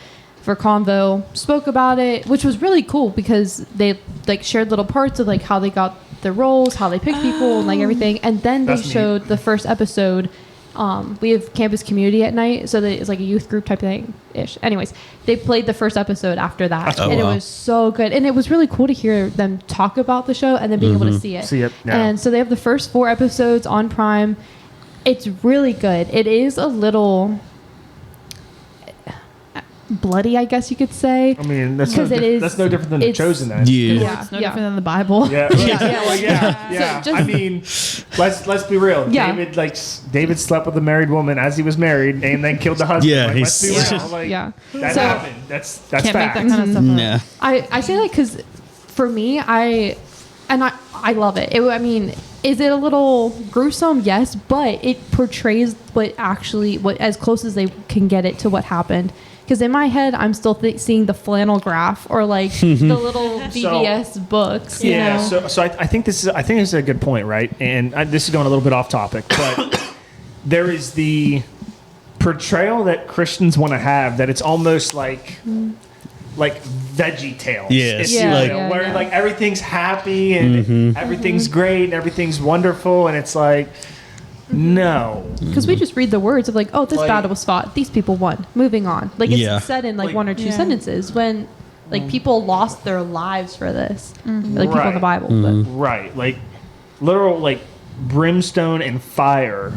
for convo, spoke about it, which was really cool because they like shared little parts of like how they got the roles, how they picked people, and like everything. And then they That's neat. showed the first episode. We have campus community at night, so that it's like a youth group type thing ish. Anyways, they played the first episode after that, Oh, and wow. it was so good. And it was really cool to hear them talk about the show and then being able to see it. See it, yeah. And so they have the first 4 episodes on Prime. It's really good. It is a little bloody, I guess you could say. I mean, that's Because it is- that's no different than The it's- Chosen. Then. Yeah. It's no different than the Bible. Yeah, yeah. So just- I mean, let's be real. Yeah. David slept with a married woman as he was married, and then killed the husband. Yeah, like, let's be he's- real. Like, Yeah. that So- happened. That's Can't make fact. that kind of stuff up. Nah. I say that because for me, I love it. I mean, is it a little gruesome? Yes, but it portrays what as close as they can get it to what happened. Because in my head, I'm still seeing the flannel graph or like the little VBS books. You Yeah. know? So I think this is a good point, right? And this is going a little bit off topic, but there is the portrayal that Christians want to have that it's almost like Veggie Tales. Yes, if you like- will, where yeah. like everything's happy and everything's great and everything's wonderful, and it's like, no. Because we just read the words of like, oh, this Like- battle was fought. These people won. Moving on. Like it's Yeah. said in like Like- 1 or 2 Yeah. sentences when like people lost their lives for this. Like people in the Right. Bible. Right, like literal like brimstone and fire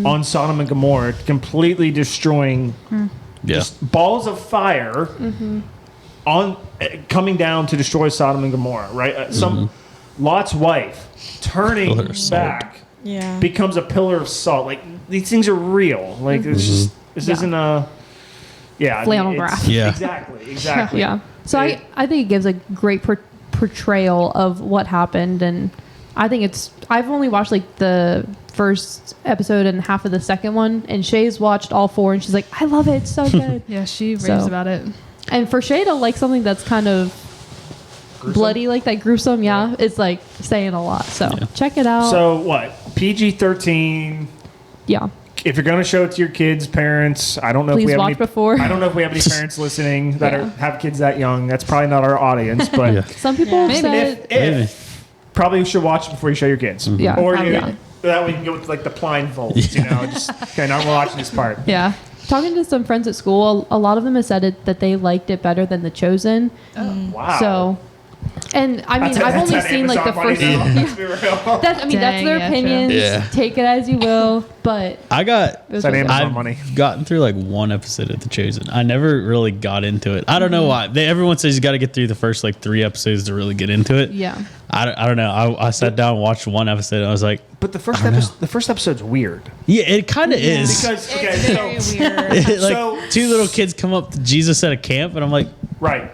on Sodom and Gomorrah, completely destroying Yeah. just balls of fire on coming down to destroy Sodom and Gomorrah. Right, some Lot's wife turning Pillar of salt. back Yeah. becomes a pillar of salt. Like these things are real. Like it's just this Yeah. isn't a yeah Flannel it's- graph. Yeah. exactly. Yeah. So It- I think it gives a great portrayal of what happened, and I think I've only watched like the first episode and half of the second one, and Shay's watched all 4, and she's like, I love it, it's so good. Yeah, she raves So- about it. And for Shay to like something that's kind of bloody like that, gruesome, it's like saying a lot. So check it out. So what? PG-13. yeah. If you're going to show it to your kids, parents, I don't know if Please we have watch any, before. I don't know if we have any parents listening that Yeah. have kids that young. That's probably not our audience, but Yeah. Some people have Maybe. said if probably you should watch it before you show your kids. Yeah, Or probably you, not. that way you can go with like the blindfolds, you know, just okay, now we're watching this part. Yeah. Talking to some friends at school, a lot of them have said that they liked it better than The Chosen. Wow. So, and I mean, I've only seen like the first. Let's be real. That's Dang, that's their yeah, opinions. Yeah. Take it as you will. But I got. it was That really good. Amazon I've money. gotten through like 1 episode of The Chosen. I never really got into it. I don't know why. Everyone says you got to get through the first like 3 episodes to really get into it. Yeah. I don't know. I sat down and watched 1 episode. And I was like, But the first episode's weird. yeah, it kind of is. Because okay, It's very so weird. like So- 2 little kids come up to Jesus at a camp, and I'm like, right.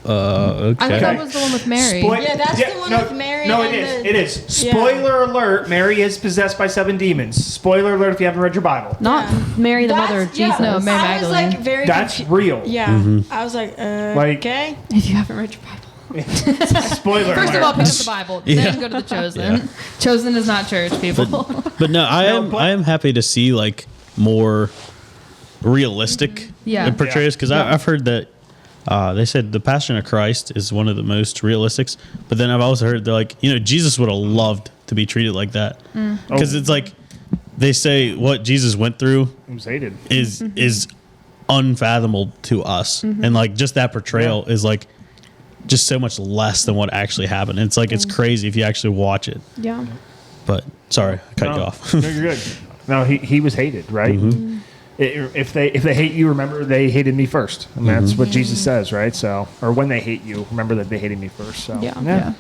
okay. I thought that was the one with Mary. Yeah, that's the one with Mary No, and it is. the- It is. Yeah. Spoiler alert: Mary is possessed by 7 demons. Spoiler alert if you haven't read your Bible. Not Mary, the mother of Jesus. No, Mary I was Magdalene. like very That's confu- real. Yeah. I was like, Like- okay. If you haven't read your Bible. Spoiler First alert. of all, pick up the Bible, then go to the Chosen. Yeah. Chosen is not church, people. But no, but- I am happy to see like more realistic Yeah. portrayals because I've heard that They said the Passion of Christ is one of the most realistics. But then I've also heard they're like, Jesus would have loved to be treated like that because it's like they say what Jesus went through He was hated. is unfathomable to us, and like just that portrayal is like just so much less than what actually happened. It's like it's crazy if you actually watch it. Yeah. But sorry, I cut you off. No, you're good. No, he was hated, right? If they hate you, remember they hated me first, and that's what Jesus says, right? So, or when they hate you, remember that they hated me first. So, Yeah.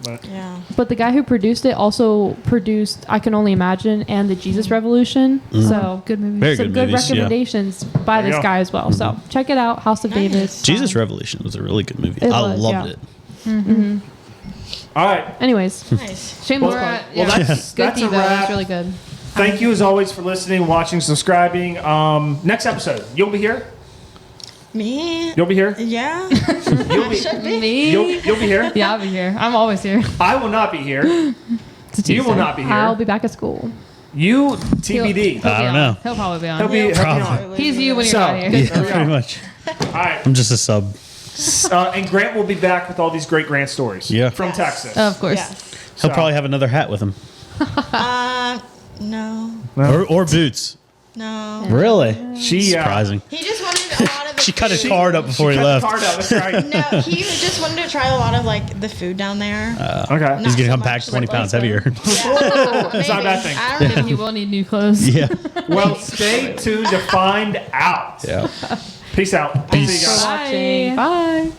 But Yeah. But the guy who produced it also produced I Can Only Imagine and the Jesus Revolution. So Good movie. Very some good good movies, yeah. recommendations by There you this go. guy as well. So check it out, House of Nice. David. Jesus Revolution was a really good movie. It I was, loved yeah. it. all right, Anyways, Nice. shameless Well, plug. well, that's Good a Devo. It wrap. was really good. Thank you as always for listening, watching, subscribing. Next episode, you'll be here. Me? You'll be here. Yeah. You'll be. Should be. Me? You'll be here. Yeah, I'll be here. I'm always here. I will not be here. It's a You will Tuesday. not be here. I'll be back at school. You TBD. He'll I be don't on. know. He'll probably be on. He'll be on. He's you when you're So- not here. Yeah, There we go. pretty much. All right. I'm just a sub. And Grant will be back with all these great Grant stories. Yeah. From Yes. Texas. Of course. Yes. He'll So- probably have another hat with him, No. or boots. No. Really? She Surprising. He just wanted a lot of the She cut his food. card up before he cut left. the card out. That's right. No, he just wanted to try a lot of like the food down there. Okay. He's gonna so come much back 20 like pounds the- heavier. Yeah. It's not a bad thing. I don't know. He will need new clothes. Yeah. Well, stay tuned to find out. Yeah. Peace out. Peace. See you guys. Watching. Bye.